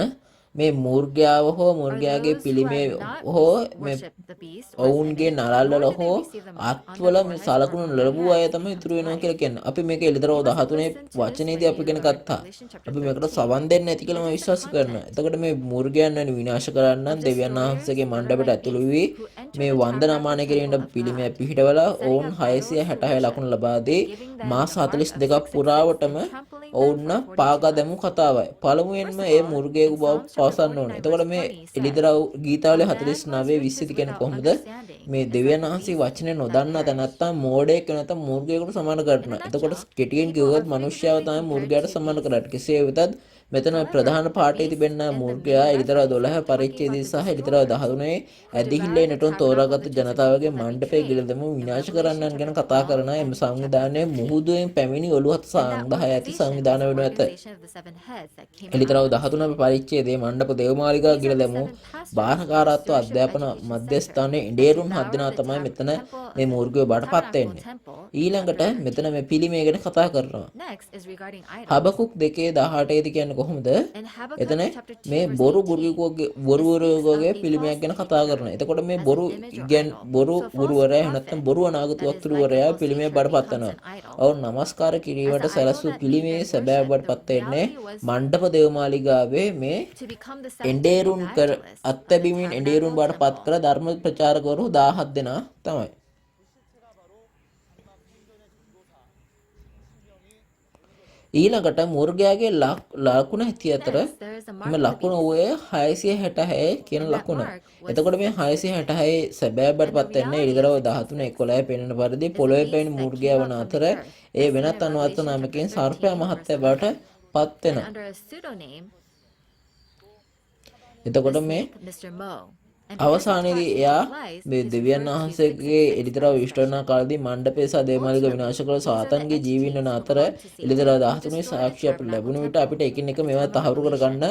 මේ මූර්ගයාව හෝ මූර්ගයාගේ පිළිමේ හෝ මේ ඔවුන්ගේ නරල්වල හෝ අත්වල මේ සලකුණු ලැබුව අය තමයි ඉතුරු වෙනවා කියලා කියන්නේ. අපි මේක එළිදරව් 13 වචනේදී අපි ඉගෙන ගත්තා. අපි මේකට සවන් දෙන්නේ නැති කියලා මම විශ්වාස කරනවා. එතකොට මේ මූර්ගයන් වෙන විනාශ කරන්න දෙවියන් වහන්සේගේ මණ්ඩපයට ඇතුළු වී මේ වන්දනාමාන කිරීමේ පිළිමය පිහිටවලා ඔවුන් 666 ලකුණු ලබා දී මාස 42ක් පුරාවටම ඔවුන් පාගා දැමු කතාවයි. පළමුවෙන්ම ඒ මූර්ගයෙකු බව පවසන්න ඕනේ. එතකොට මේ එළිදරව් ගීතාවලිය 49:20 කියන්නේ කොහොමද? මේ දෙවියන් වහන්සේ වචනේ නොදන්නා තැනත්තා මෝඩයෙක් නැත්නම් මූර්ගයෙකුට සමාන කරනවා. එතකොට කෙටියෙන් කිව්වොත් මිනිස්යාව තමයි මූර්ගයාට සමාන කරන්නේ. කෙසේ වෙතත් මෙතන ප්‍රධාන පාඩේ තිබෙන මූර්ගයා එළිදරව් 12 පරිච්ඡේදයේ සහ එළිදරව් 13 ඇදිහිල්ලේ නටුන් තෝරාගත් ජනතාවගේ මණ්ඩපයේ ගිලදම විනාශ කරන්නන් ගැන කතා කරන එම සංවිධානයේ මුහුදුවෙන් පැමිණි ඔළුව 10 ඇති සංවිධාන වෙනු ඇත. එළිදරව් 13 පරිච්ඡේදයේ මණ්ඩප දේවමාලිගා ගිලදම බාහකාරත්ව අධ්‍යාපන මධ්‍යස්ථානයේ ඉඩේරුම් 7 දෙනා තමයි මෙතන මේ මූර්ගයෝ බාටපත් වෙන්නේ. ඊළඟට මෙතන මේ පිළිමය ගැන කතා කරනවා. හබකුක් 2:18 දී කියන්නේ කොහොමද? එතන මේ බොරු ගුරුවරයෙකුගේ පිළිමයක් ගැන කතා කරනවා. එතකොට මේ බොරු ගුරුවරයා නැත්නම් බොරු අනාගත වක්තෘවරයා පිළිමය බඩපත් වෙනවා. ඔවුන් නමස්කාර කිරීමට සැලසූ පිළිමේ සැබෑ බඩපත් වෙන්නේ මණ්ඩප දේවමාලිගාවේ මේ එඬේරුන් කර අත්බැමින් එඬේරුන් බඩපත් කළ ධර්ම ප්‍රචාරකවරු 17 දෙනා තමයි. ඊළඟට මූර්ගයාගේ ලකුණ ඇති අතර මේ ලකුණ ඔය 666 කියන ලකුණ. එතකොට මේ 666 සැබෑ බඩපත් වෙන්නේ එළිදරව් 13 11 පෙන්වන පරිදි පොළොවේ පැමිණි මූර්ගයා වන අතර ඒ වෙනත් අනුවර්ත නාමකයෙන් සර්පයා මහත්ය බවට පත් වෙනවා. එතකොට මේ අවසානයේදී එයා මේ දෙවියන් වහන්සේගේ එළිදරව් ඉෂ්ටවන කාලේදී මණ්ඩපයේ සහ දේවාලයක විනාශ කළ සාතන්ගේ ජීවීන් වන අතර එළිදරව් 13 සාක්ෂි අපිට ලැබුණ විට අපිට එකින් එක මේවා තහවුරු කරගන්න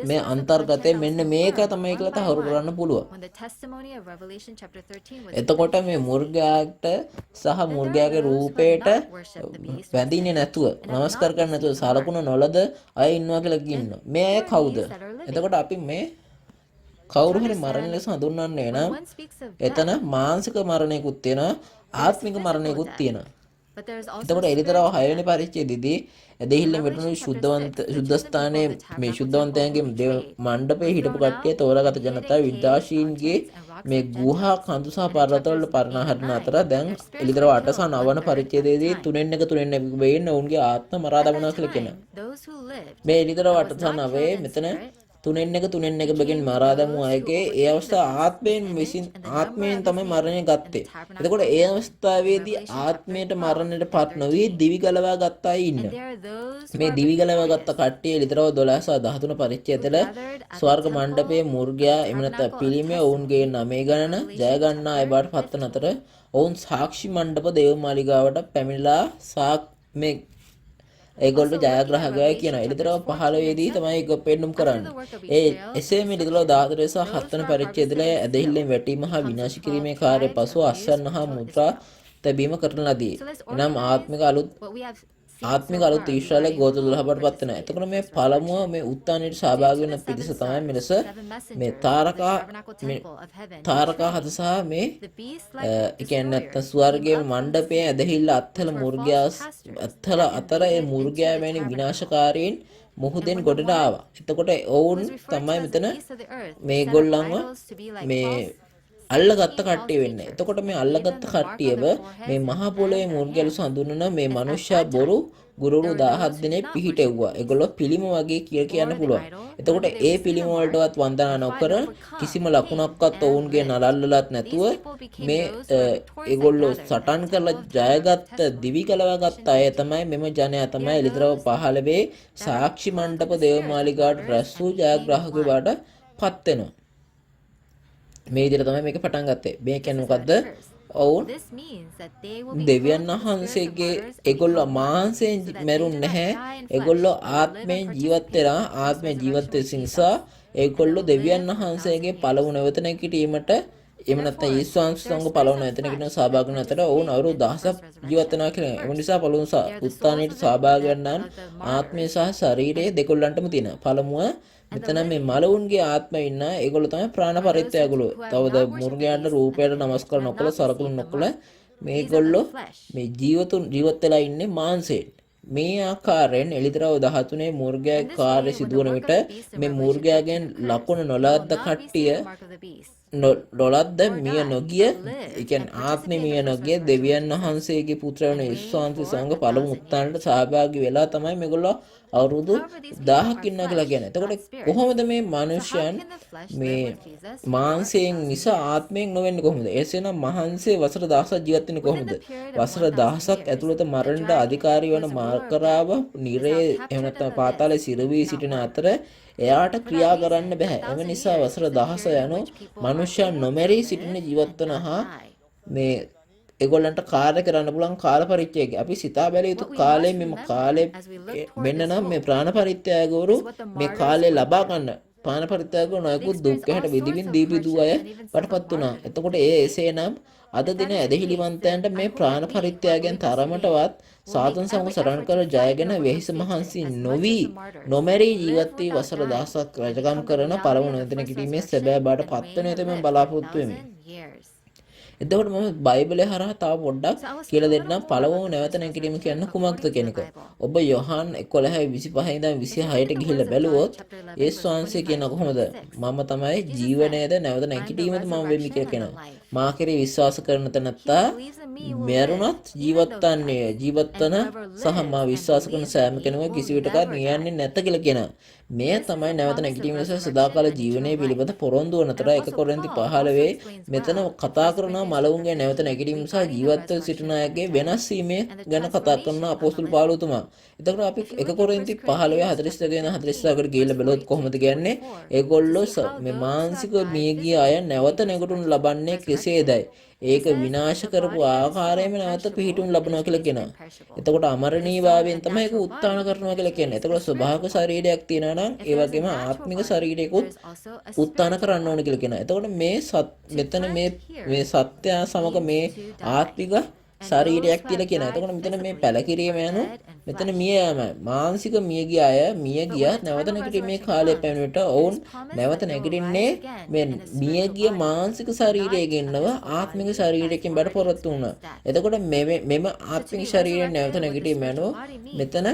මේ අන්තර්ගතය මෙන්න මේක තමයි කියලා තහවුරු කරන්න පුළුවන්. එතකොට මේ මූර්ගයාට සහ මූර්ගයාගේ රූපයට වැඳින්නේ නැතුව නමස්කාර කරන්නේ නැතුව සලකුණ නොලද අය ඉන්නවා කියලා කියනවා. මේ අය කවුද? එතකොට අපි මේ කවුරු හරි මරණ ලෙස හඳුන්වන්නේ නම් එතන මානසික මරණයකුත් තියෙනවා ආත්මික මරණයකුත් තියෙනවා. එතකොට එළිදරව් 6 වෙනි පරිච්ඡේදයේදී ඇදහිල්ලෙන් වැටුණු සුද්ධ ස්ථානයේ මේ ශුද්ධවන්තයන්ගේ මණ්ඩපයේ හිටපු කට්ටිය තෝරාගත ජනතාව විද්‍යාශීන්ගේ මේ ගුහා කඳු සහ පර්වතවල පරිණාහන අතර දැන් එළිදරව් 8 සහ 9 වන පරිච්ඡේදයේදී තුනෙන් එක වෙන්නේ ඔවුන්ගේ ආත්ම මරා දමනවා කියලා කියනවා. මේ එළිදරව් 8 සහ 9 මෙතන තුනෙන් එක බැගින් මරා දැමූ අයගේ ඒ අවස්ථාව ආත්මයෙන් තමයි මරණය ගත්තේ. එතකොට ඒ අවස්ථාවේදී ආත්මයට මරණයට පත් නොවී දිවි ගලවා ගත්ත අය ඉන්නවා. මේ දිවි ගලවා ගත්ත කට්ටිය ලිතරව 12 සහ 13 පරිච්ඡේදවල ස්වර්ග මණ්ඩපයේ මුර්ගයා එමු නැත්නම් පිළිමය ඔවුන්ගේ නමේ ගණන ජය ගන්නා අය බවට පත්වන අතර ඔවුන් සාක්ෂි මණ්ඩප දේව මාලිගාවට පැමිණලා මේ ඒගොල්ලෝ ජයග්‍රාහකයයි කියනවා. ඊළතරව 15 දී තමයි ඒක පෙන්눔 කරන්නේ. එසේ මේ ඊළතරව 14 සහ 7 වෙනි පරිච්ඡේදවල ඇදහිල්ලෙන් වැටීම හා විනාශ කිරීමේ කාර්ය පසුව අස්වැන්න හා මුද්‍රා තැබීම කරන ලදී. එනම් ආත්මික අලුත් ඊශ්‍රායලයේ ගෝත්‍ර 12 බවට පත් වෙනවා. එතකොට මේ පළමුව මේ උත්තානයේ සහභාගී වෙන පිරිස තමයි මෙලෙස මේ තාරකා හත සහ මේ කියන්නේ නැත්නම් ස්වර්ගයේ මණ්ඩපයේ ඇදහිල්ල අත්හල මුර්ගයා අතර ඒ මුර්ගයා වැනි විනාශකාරීන් මුහුදෙන් ගොඩට ආවා. එතකොට ඔවුන් තමයි මෙතන මේගොල්ලන්ව මේ අල්ලගත්ත කට්ටිය වෙන්නේ. එතකොට මේ අල්ලගත්ත කට්ටියව මේ මහ පොළොවේ මුර්ගලු හඳුන්වන මේ මනුෂ්‍යයා බොරු ගුරුරු 17 දෙනෙක් පිහිටෙව්වා. ඒගොල්ලෝ පිළිම වගේ කියන්න පුළුවන්. එතකොට ඒ පිළිම වලටවත් වන්දනා නොකර කිසිම ලකුණක්වත් ඔවුන්ගේ නලල්ලලත් නැතුව මේ ඒගොල්ලෝ සටන් කරලා ජයගත්ත දිවි කලවගත්ත අය තමයි මෙම ජනයා තමයි එළිදරව් 15 සාක්ෂි මණ්ඩප දේවමාලිගාවට රැස් වූ ජයග්‍රාහකයෝ බවට පත් වෙනවා. මේ විදිහට තමයි මේක පටන් ගත්තේ. මේ කියන්නේ මොකද්ද? ඔවුන් දෙවියන් වහන්සේගේ ඒගොල්ලෝ මාංශයෙන් මැරුන්නේ නැහැ. ඒගොල්ලෝ ආත්මයෙන් ජීවත් වෙනා ආත්මයෙන් ජීවත් වෙන නිසා ඒගොල්ලෝ දෙවියන් වහන්සේගේ පළවු නැවත නැගිටීමට එහෙම නැත්නම් ඊස්වාංශ සංඝ පළවු නැවත නැගිටින සහභාගී වෙන අතර ඔවුන් අවුරුදු 10ක් ජීවත් වෙනවා කියලා. ඒ නිසා පළවු උත්ථානයට සහභාගී වෙන්න ආත්මය සහ ශරීරය දෙකොල්ලන්ටම තියෙනවා. පළමුව මෙතන මේ මලවුන්ගේ ආත්ම ඉන්න ඒගොල්ලෝ තමයි ප්‍රාණ පරිත්‍යාගලෝ. තවද මුර්ගයන්ට රූපයට නමස්කාර නොකළ සරකුණු නොකළ මේගොල්ලෝ මේ ජීවත් වෙලා ඉන්නේ මාංශයෙන්. මේ ආකාරයෙන් එළිදරව් 13 මුර්ගයා කාර්ය සිදුවන විට මේ මුර්ගයාගෙන් ලකුණ නොලද්ද කට්ටිය නොලද්ද මිය නොගිය ඒ කියන්නේ ආත්මෙ මිය නොගිය දෙවියන් වහන්සේගේ පුත්‍ර වන ඊශ්වාන්ති සංඝ පළමු උත්ථානයට සහභාගී වෙලා තමයි මේගොල්ලෝ අවුරුදු 1000ක් ඉන්නවා කියලා කියන්නේ. එතකොට කොහොමද මේ මිනිස්යන් මේ මාංශයෙන් නිසා ආත්මයෙන් නොවෙන්නේ කොහොමද? එසේනම් මහන්සිය වසර 1000ක් ජීවත් වෙන්නේ කොහොමද? වසර 1000ක් ඇතුළත මරණයට අධිකාරී වන මාර්කරාව නිරේ එහෙම නැත්නම් පාතාලයේ සිරවී සිටින අතර එයාට ක්‍රියා කරන්න බෑ. එම නිසා වසර 1000 යනු මිනිස්යන් නොමැරී සිටින ජීවත් වන හා මේ ඒගොල්ලන්ට කාර්ය කරන්න පුළුවන් කාල පරිච්ඡේදය. අපි සිතා බැලිය යුතු කාලය මෙම කාලය මෙන්න නම් මේ ප්‍රාණ පරිත්‍යාගවරු මේ කාලය ලබා ගන්න ප්‍රාණ පරිත්‍යාගවරු නොයෙකුත් දුක් හැට විදිමින් දීපිදු අය වටපත් වුණා. එතකොට එසේනම් අද දින ඇදහිලිවන්තයන්ට මේ ප්‍රාණ පරිත්‍යාගයන් තරමටවත් සාතන් සමග සරණ කර ජයගෙන වෙහිස මහන්සි නොවි නොමැරී ජීවත් වී වසර 1000ක් රජකම් කරන පළමු නැතන කිරීමේ සැබෑ බාට පත් වෙන විට මම බලාපොරොත්තු වෙමි. එතකොට මම බයිබලය හරහා තව පොඩ්ඩක් කියලා දෙන්නම් පළමුව නැවත නැගිටීම කියන්නේ කුමක්ද කියන එක. ඔබ යොහන් 11:25 ඉඳන් 26ට ගිහිල්ලා බැලුවොත් යේසුස් වහන්සේ කියන කොහොමද? මම තමයි ජීවනයේද නැවත නැගිටීමද මම වෙමි කියලා කියනවා. මා කෙරේ විශ්වාස කරන තැනත්තා මරුණත් ජීවත් වන සහ මා විශ්වාස කරන සෑම කෙනෙකුම කිසිවිටකත් නියන්නේ නැත කියලා කියනවා. මෙය තමයි නැවත නැගිටීම නිසා සදාකාල ජීවනයේ පිළිබඳ පොරොන්දු වන අතර 1 කොරින්ති 15 මෙතන කතා කරන මලවුන්ගේ නැවත නැගිටීම සහ ජීවත්ව සිටින අයගේ වෙනස් වීමේ ගැන කතා කරන අපොස්තුල් පාළුතුමා. එතකොට අපි 1 කොරින්ති 15 42 වෙන 46කට ගිහිල්ලා බලුවොත් කොහොමද කියන්නේ? ඒගොල්ලෝ මේ මානසික මියගිය අය නැවත නැගිටුණු ලබන්නේ කෙසේදයි. ඒක විනාශ කරපු ආකාරයෙන්ම නැවත පිහිටුම් ලබනවා කියලා කියනවා. එතකොට අමරණීයභාවයෙන් තමයි ඒක උත්ථාන කරනවා කියලා කියන්නේ. එතකොට ස්වභාවික ශරීරයක් තියෙනවා නම් ඒ වගේම ආත්මික ශරීරයකුත් උත්ථාන කරන්න ඕන කියලා කියනවා. එතකොට මෙතන මේ සත්‍ය සමග මේ ආත්මික ශරීරයක් කියලා කියනවා. එතකොට මෙතන මේ පැලකිරීම යනු මෙතන මිය යාම මානසික මිය ගිය අය මිය ගියා නැවත නැගිටීමේ කාලය පැමිණෙට ඔවුන් නැවත නැගිටින්නේ මේ මිය ගිය මානසික ශරීරයෙන් නව ආත්මික ශරීරයකින් බඩපොරොත්තු වුණා. එතකොට මෙම ආත්මික ශරීරයෙන් නැවත නැගිටීම යනු මෙතන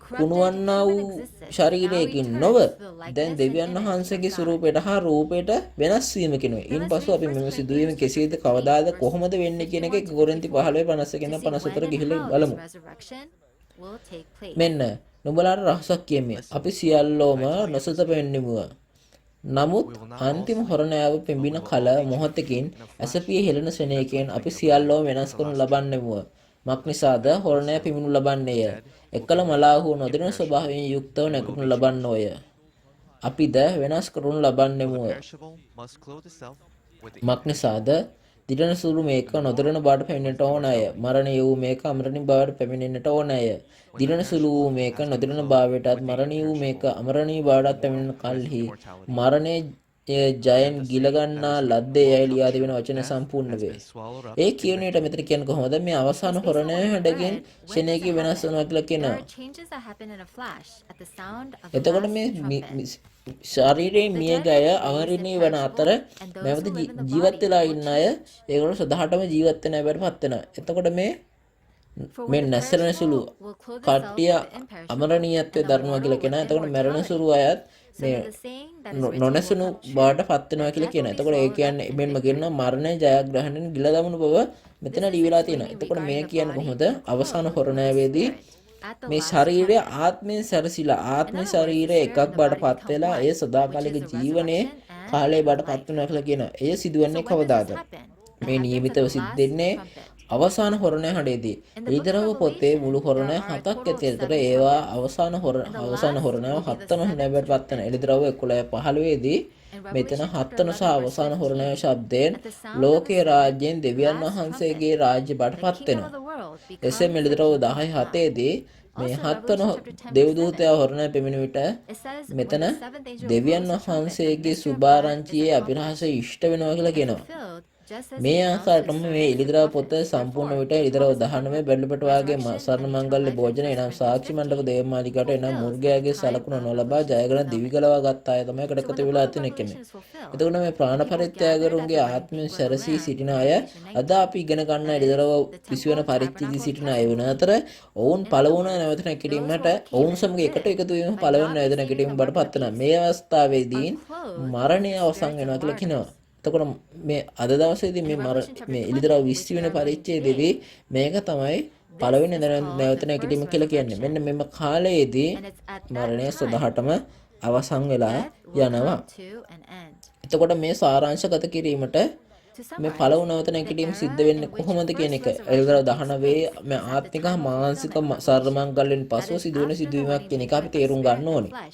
කුණුවන්නා වූ ශරීරයකින් නොව දැන් දෙවියන් වහන්සේගේ ස්වරූපයට හා රූපයට වෙනස් වීම කියනවා. ඉන්පසු අපි මෙම සිදුවීම කෙසේද කවදාද කොහොමද වෙන්නේ කියන එක කොරින්ති 15:51 ඉඳන් 54 ගිහිල්ලා බලමු. මෙන්න නුඹලාට රහසක් කියමි. අපි සියල්ලෝම නොසත පෙන්නෙමුව. නමුත් අන්තිම හොරණෑව පෙඹින කල මොහොතකින් ඇසපිය හෙළන ශ්‍රණයකින් අපි සියල්ලෝ වෙනස් කරනු ලබන්නෙමුව. මක්නිසාද හොරණෑ පිමිනු ලබන්නේය. එකල මලාහු නොදින ස්වභාවයෙන් යුක්තව නැගුණු ලබන්නෝය. අපිද වෙනස් කරනු ලබන්නෙමුව. මක්නිසාද දිරණ සුළු මේක නොදරන බාට පැමිණෙන්නට ඕනෑය. මරණය වූ මේක අමරණීය බවට පැමිණෙන්නට ඕනෑය. දිරණ සුළු වූ මේක නොදිරණ භාවයටත් මරණීය වූ මේක අමරණීය බවටත් පැමිණෙන කල්හි මරණය ජයෙන් ගිලගන්නා ලද්දේ යයි ලියා තිබෙන වචන සම්පූර්ණ වේ. ඒ කියුණේට මෙතන කියන්නේ කොහොමද? මේ අවසාන හොරණය හැඩකින් ශෙනයක වෙනස් වෙනවා කියලා කියනවා. එතකොට මේ ශරීරයේ මිය ගය අමරණීය වන අතර නැවත ජීවත් වෙලා ඉන්න අය ඒගොල්ලෝ සදාටම ජීවත් වෙන බවට පත් වෙනවා. එතකොට මේ නැසරන සුළු කට්ටිය අමරණීයත්වයේ දරනවා කියලා කියනවා. එතකොට මරණ සුළු අයත් මේ නොනැසුණු බවට පත් වෙනවා කියලා කියනවා. එතකොට ඒ කියන්නේ මෙන්න කියනවා මරණය ජයග්‍රහණයෙන් ගිල දමන බව මෙතන ලියවිලා තියෙනවා. එතකොට මේ කියන්නේ කොහොමද? අවසාන හොරණෑවේදී මේ ශරීරය ආත්මයෙන් සැරසිලා ආත්ම ශරීරය එකක් බවට පත් වෙලා ඒ සදාකාලික ජීවනයේ කාලය බවට පත් වෙනවා කියලා කියනවා. එය සිදුවන්නේ කවදාද? මේ නියමිතව සිද්ධ වෙන්නේ අවසාන හොරණය හඬේදී. ඊතරව පොතේ මුළු හොරණය 7ක් ඇති. ඒතර ඒවා අවසාන හොරණය 7 වෙනි හැබැයි පත් වෙන. එළිදරව 11:15 දී මෙතන 7 වෙනි සහ අවසාන හොරණය ශබ්දයෙන් ලෝකේ රාජ්‍යයෙන් දෙවියන් වහන්සේගේ රාජ්‍ය බවට පත් වෙනවා. එසේ මෙළිදරව 10:07 දී මේ 7 වෙනි දෙව්දූතයා හොරණය පෙමින විට මෙතන දෙවියන් වහන්සේගේ සුභාරංචියේ අභිරහස ඉෂ්ට වෙනවා කියලා කියනවා. මේ ආකාරයටම මේ එළිදරව් පොත සම්පූර්ණ විට එළිදරව් 19 බැලුපට වාගේ සරණ මංගල්‍ය භෝජන එනම් සාක්ෂි මණ්ඩප දේවමාලිකාවට එනම් මුර්ගයාගේ සලකුණ නොලබා ජයග්‍රහණ දිවිගලවා ගත්ත අය තමයි එකතු වෙලා තියෙන කෙනෙක්. එතකොට මේ ප්‍රාණ පරිත්‍යාගරුන්ගේ ආත්මයෙන් සැරසී සිටින අය අද අපි ඉගෙන ගන්න එළිදරව් 20 වෙනි පරිච්ඡේදයේ සිටින අය වෙන අතර ඔවුන් පළවුණ නැවත නැගිටීමට ඔවුන් සමග එකට එකතු වීම පළවෙනි නැවත නැගිටීම බඩපත් වෙනවා. මේ අවස්ථාවේදී මරණය අවසන් වෙනවා කියලා කියනවා. එතකොට මේ අද දවසේදී මේ එළිදරව් 20 වෙනි පරිච්ඡේදයේදී මේක තමයි පළවෙනි නැවත නැගිටීම කියලා කියන්නේ. මෙන්න මෙම කාලයේදී මරණය සදහටම අවසන් වෙලා යනවා. එතකොට මේ සාරාංශගත කිරීමට මේ පළවුණ නැවත නැගිටීම සිද්ධ වෙන්නේ කොහොමද කියන එක එළිදරව් 19 මේ ආත්මික මානසික සර්වමංගල්‍යයෙන් පසුව සිදුවෙන සිදුවීමක් කියන එක අපි තේරුම් ගන්න ඕනේ.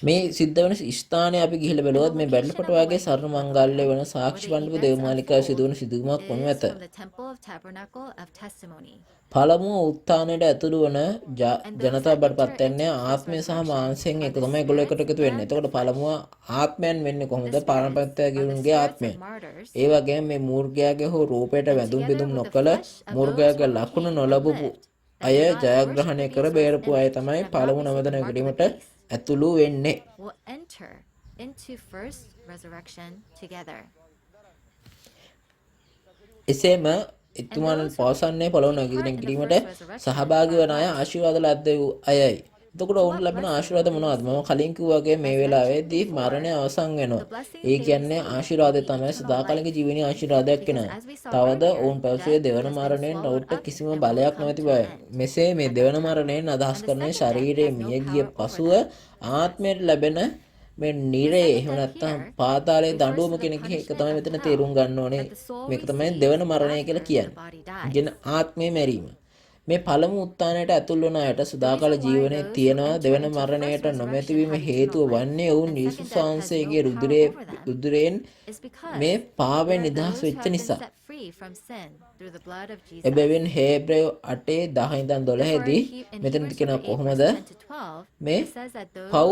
මේ සිද්ධ වෙන ස්ථානය අපි ගිහිල්ලා බලුවොත් මේ බැලුපට වාගේ සරණ මංගල්‍ය වෙන සාක්ෂි මණ්ඩප දේවමාලිකාවේ සිදුවන සිදුවීමක් වනු ඇත. පළමුව උත්ථානයට ඇතුළු වන ජනතාව බඩපත් වෙන්නේ ආත්මය සහ මාංශයෙන් එක තමයි ඒගොල්ලෝ එකට එකතු වෙන්නේ. එතකොට පළමුව ආත්මයන් වෙන්නේ කොහොමද? පාරම්පරිකයන්ගේ ආත්මය. ඒ වගේම මේ මූර්ගයාගේ හෝ රූපයට වැඳුම් බිඳුම් නොකළ මූර්ගයාගේ ලකුණු නොලබපු අය ජයග්‍රහණය කර බේරපු අය තමයි පළමු නැවත නැගීමට ඇතුළු වෙන්නේ. එසේම එතුමාන් පවසන්නේ පළමු නැගීමට සහභාගී වන අය ආශිර්වාද ලද්ද වූ අයයි. එතකොට ඔවුන් ලැබෙන ආශිර්වාද මොනවද? මම කලින් කිව්වා වගේ මේ වෙලාවේදී මරණය අවසන් වෙනවා. ඒ කියන්නේ ආශිර්වාදය තමයි සදාකාලික ජීවනයේ ආශිර්වාදයක් වෙනවා. තවද ඔවුන් පැවසුවේ දෙවන මරණයෙන් ඔවුන්ට කිසිම බලයක් නැති බවයි. මෙසේ මේ දෙවන මරණයෙන් අදහස් කරන්නේ ශරීරයේ මිය ගිය පසුව ආත්මයට ලැබෙන මේ නිරේ එහෙම නැත්නම් පාතාලයේ දඬුවම කෙනෙක් එක තමයි මෙතන තේරුම් ගන්න ඕනේ. මේක තමයි දෙවන මරණය කියලා කියන්නේ. කියන ආත්මය මැරීම. මේ පළමු උත්ථානයට ඇතුල් වන අයට සදාකාල ජීවනයේ තියෙනවා. දෙවන මරණයට නොමැති වීම හේතුව වන්නේ ඔවුන් යේසුස් වහන්සේගේ රුධිරයෙන් මේ පාවෙන් නිදහස් වෙච්ච නිසා. එබැවින් හේබ්‍රේය 8:10 ඉඳන් 12 දී මෙතන කියනවා කොහොමද මේ පව්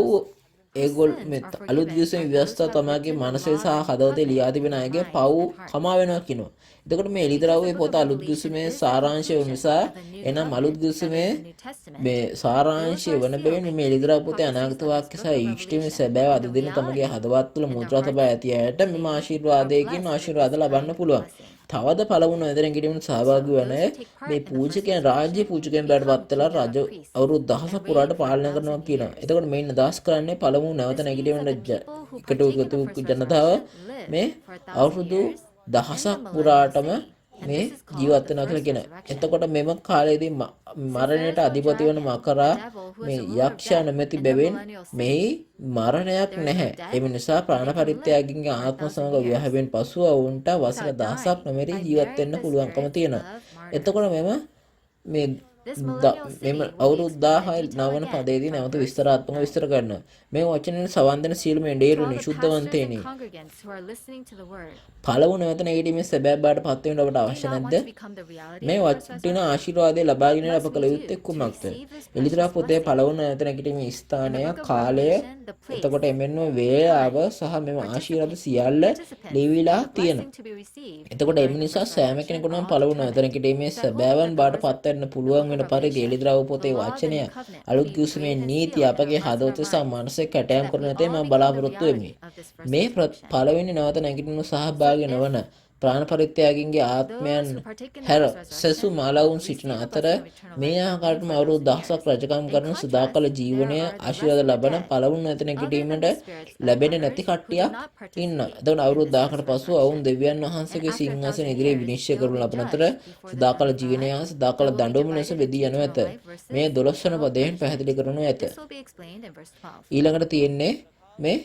ඒගොල්ලෝ අලුත් විශ්ව ව්‍යවස්ථාව තමයිගේ මනසේ සහ හදවතේ ලියා තිබෙන අයගේ පව් කමා වෙනවා කියනවා. එතකොට මේ එළිදරව්වේ පොත අලුත් විශ්වයේ සාරාංශය නිසා එනම් අලුත් විශ්වයේ මේ සාරාංශය වන බැවින් මේ එළිදරව් පොතේ අනාගත වාක්‍ය සහ ඊශ්ටීමේ සැබෑව අද දින තමගේ හදවත් තුළ මුද්‍රා තබා ඇති අයට මෙම ආශිර්වාදයෙන් ආශිර්වාද ලබන්න පුළුවන්. තවද පළමුව නැදෙන කිරීමට සහභාගී වන මේ පූජකයන් රාජ්‍ය පූජකයන් බවට පත් වෙලා රජ අවුරුදු දහසක් පුරාට පාලනය කරනවා කියනවා. එතකොට මේන් අදහස් කරන්නේ පළමුව නැවත නැගිටීමට එකතු ජනතාව මේ අවුරුදු දහසක් පුරාටම මේ ජීවත් වෙනවා කියලා කියනවා. එතකොට මෙම කාලයේදී මරණයට අධිපති වන මකරා මේ යක්ෂයා නැමැති බැවින් මෙහි මරණයක් නැහැ. ඒ නිසා ප්‍රාණ පරිත්‍යාගින්ගේ ආත්ම සමග විවාහයෙන් පසුව වුන්ට වසර 1000ක් නොමැති ජීවත් වෙන්න පුළුවන්කම තියෙනවා. එතකොට මේ මෙම අවුරුදු 1000යි නවන පදයේදී නැවත විස්තරාත්මකව විස්තර කරනවා. මේ වචනෙන් සවන් දෙන සියලුම එඬේරුනි ශුද්ධවන්තේනි. පළවු නැවත නැගීමේ සැබෑ බාට පත් වෙන්න ඔබට අවශ්‍ය නැද්ද? මේ වචන ආශිර්වාදය ලබා ගැනීම අප කළ යුත්තේ කුමක්ද? එලිදරා පොතේ පළවු නැවත නැගීමේ ස්ථානය, කාලය, එතකොට එමෙන්ම වේලාව සහ මෙම ආශිර්වාද සියල්ල ලියවිලා තියෙනවා. එතකොට ඒ නිසා සෑම කෙනෙකුටම පළවු නැවත නැගීමේ සැබෑවන් බාට පත් වෙන්න පුළුවන් වෙන පරිදි එලිදරා පොතේ වචනය අලුත් කිවිසුමේ නීති අපගේ හදවත සහ මනසේ කැටයම් කරන තේ මම බලාපොරොත්තු වෙමි. මේ පළවෙනි නැවත නැගීම සහභාගී නොවන ප්‍රාණ පරිත්‍යාගින්ගේ ආත්මයන් හැර සසු මාලවුන් සිටින අතර මේ ආකාරයටම අවුරුදු 1000ක් රජකම් කරන සදාකල ජීවනය ආශිර්වාද ලබන පළවුන් නැවත නැගීමට ලැබෙන්නේ නැති කට්ටියක් ඉන්නවා. එතකොට අවුරුදු 1000කට පසු ඔවුන් දෙවියන් වහන්සේගේ සිංහාසන ඉදිරියේ විනිශ්චය කරනු ලබන අතර සදාකල ජීවනය හා සදාකල දඬුවම ලෙස බෙදී යනු ඇත. මේ 12 වන පදයෙන් පැහැදිලි කරනු ඇත. ඊළඟට තියෙන්නේ මේ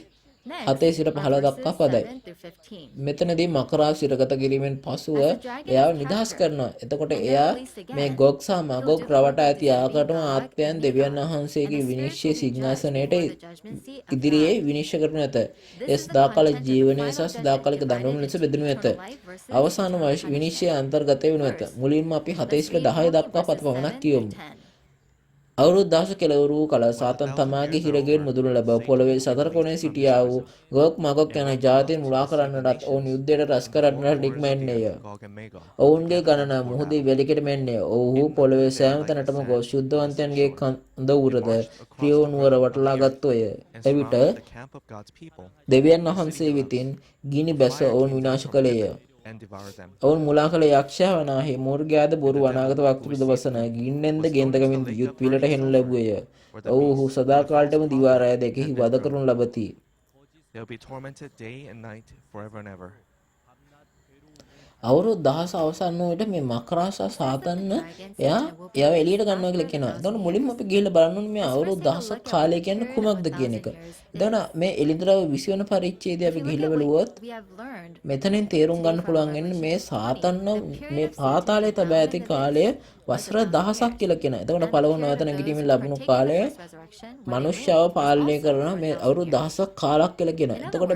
7 සිට 15 දක්වා පදයි. මෙතනදී මකරා සිරගත කිරීමෙන් පසුව එයාව නිදහස් කරනවා. එතකොට එයා මේ ගොග් සහ මගොග් රවටා ඇති ආකාරයටම ආත්මයන් දෙවියන් වහන්සේගේ විනිශ්චය සිංහාසනයට ඉදිරියේ විනිශ්චය කරනු ඇත. ඒ සදාකාල ජීවනය සහ සදාකාලික දඬුවම ලෙස බෙදෙනු ඇත. අවසාන විනිශ්චය අන්තර්ගත වෙනු ඇත. මුලින්ම අපි 7 සිට 10 දක්වා පද පමණක් කියමු. අවුරුදු 10 කෙලවරු වූ කල සාතන් තමාගේ හිරගෙන් මුදුන ලැබ පොළවේ සතර කොනේ සිටියා වූ ගොග් මගොග් යන ජාතීන් මුලා කරන්නටත් ඔවුන් යුද්ධයට රැස් කරන්නට නික්මෙන්නේය. ඔවුන්ගේ ගණන මුහුදේ වැලිකට මෙන්නේය. ඔව්හු පොළවේ සෑම තැනටම ගොස් ශුද්ධවන්තයන්ගේ කඳ උරද ප්‍රියෝ නුවර වටලා ගත්තෝය. එවිට දෙවියන් වහන්සේ විසින් ගිනි බැස ඔවුන් විනාශ කළේය. ඔවුන් මුලා කළ යක්ෂයා වනාහි මූර්ඝයාද බොරු අනාගත වක්තෘද වසන ගින්නෙන්ද ගෙන්දගමින් යුත් පිලට හෙනු ලැබුවේය. ඔවුහු සදාකාලටම දිවා රැය දෙකෙහි වද කරනු ලබති. අවුරුදු 10 අවසන් වූ විට මේ මකරාසා සාතන්න එයාව එළියට ගන්නවා කියලා කියනවා. එතකොට මුලින්ම අපි ගිහිල්ලා බලන්න ඕනේ මේ අවුරුදු 10ක් කාලය කියන්නේ කුමක්ද කියන එක. එතකොට මේ එළිදරව් 20 වෙනි පරිච්ඡේදය අපි ගිහිල්ලා බලුවොත් මෙතනින් තේරුම් ගන්න පුළුවන් වෙන්නේ මේ සාතන්න මේ පාතාලයේ තබා ඇති කාලය වසර 1000ක් කියලා කියනවා. එතකොට පළවුන නැවත නැගීමෙන් ලැබුණු කාලය මනුෂ්‍යව පාලනය කරන මේ අවුරුදු 1000ක් කාලයක් කියලා කියනවා. එතකොට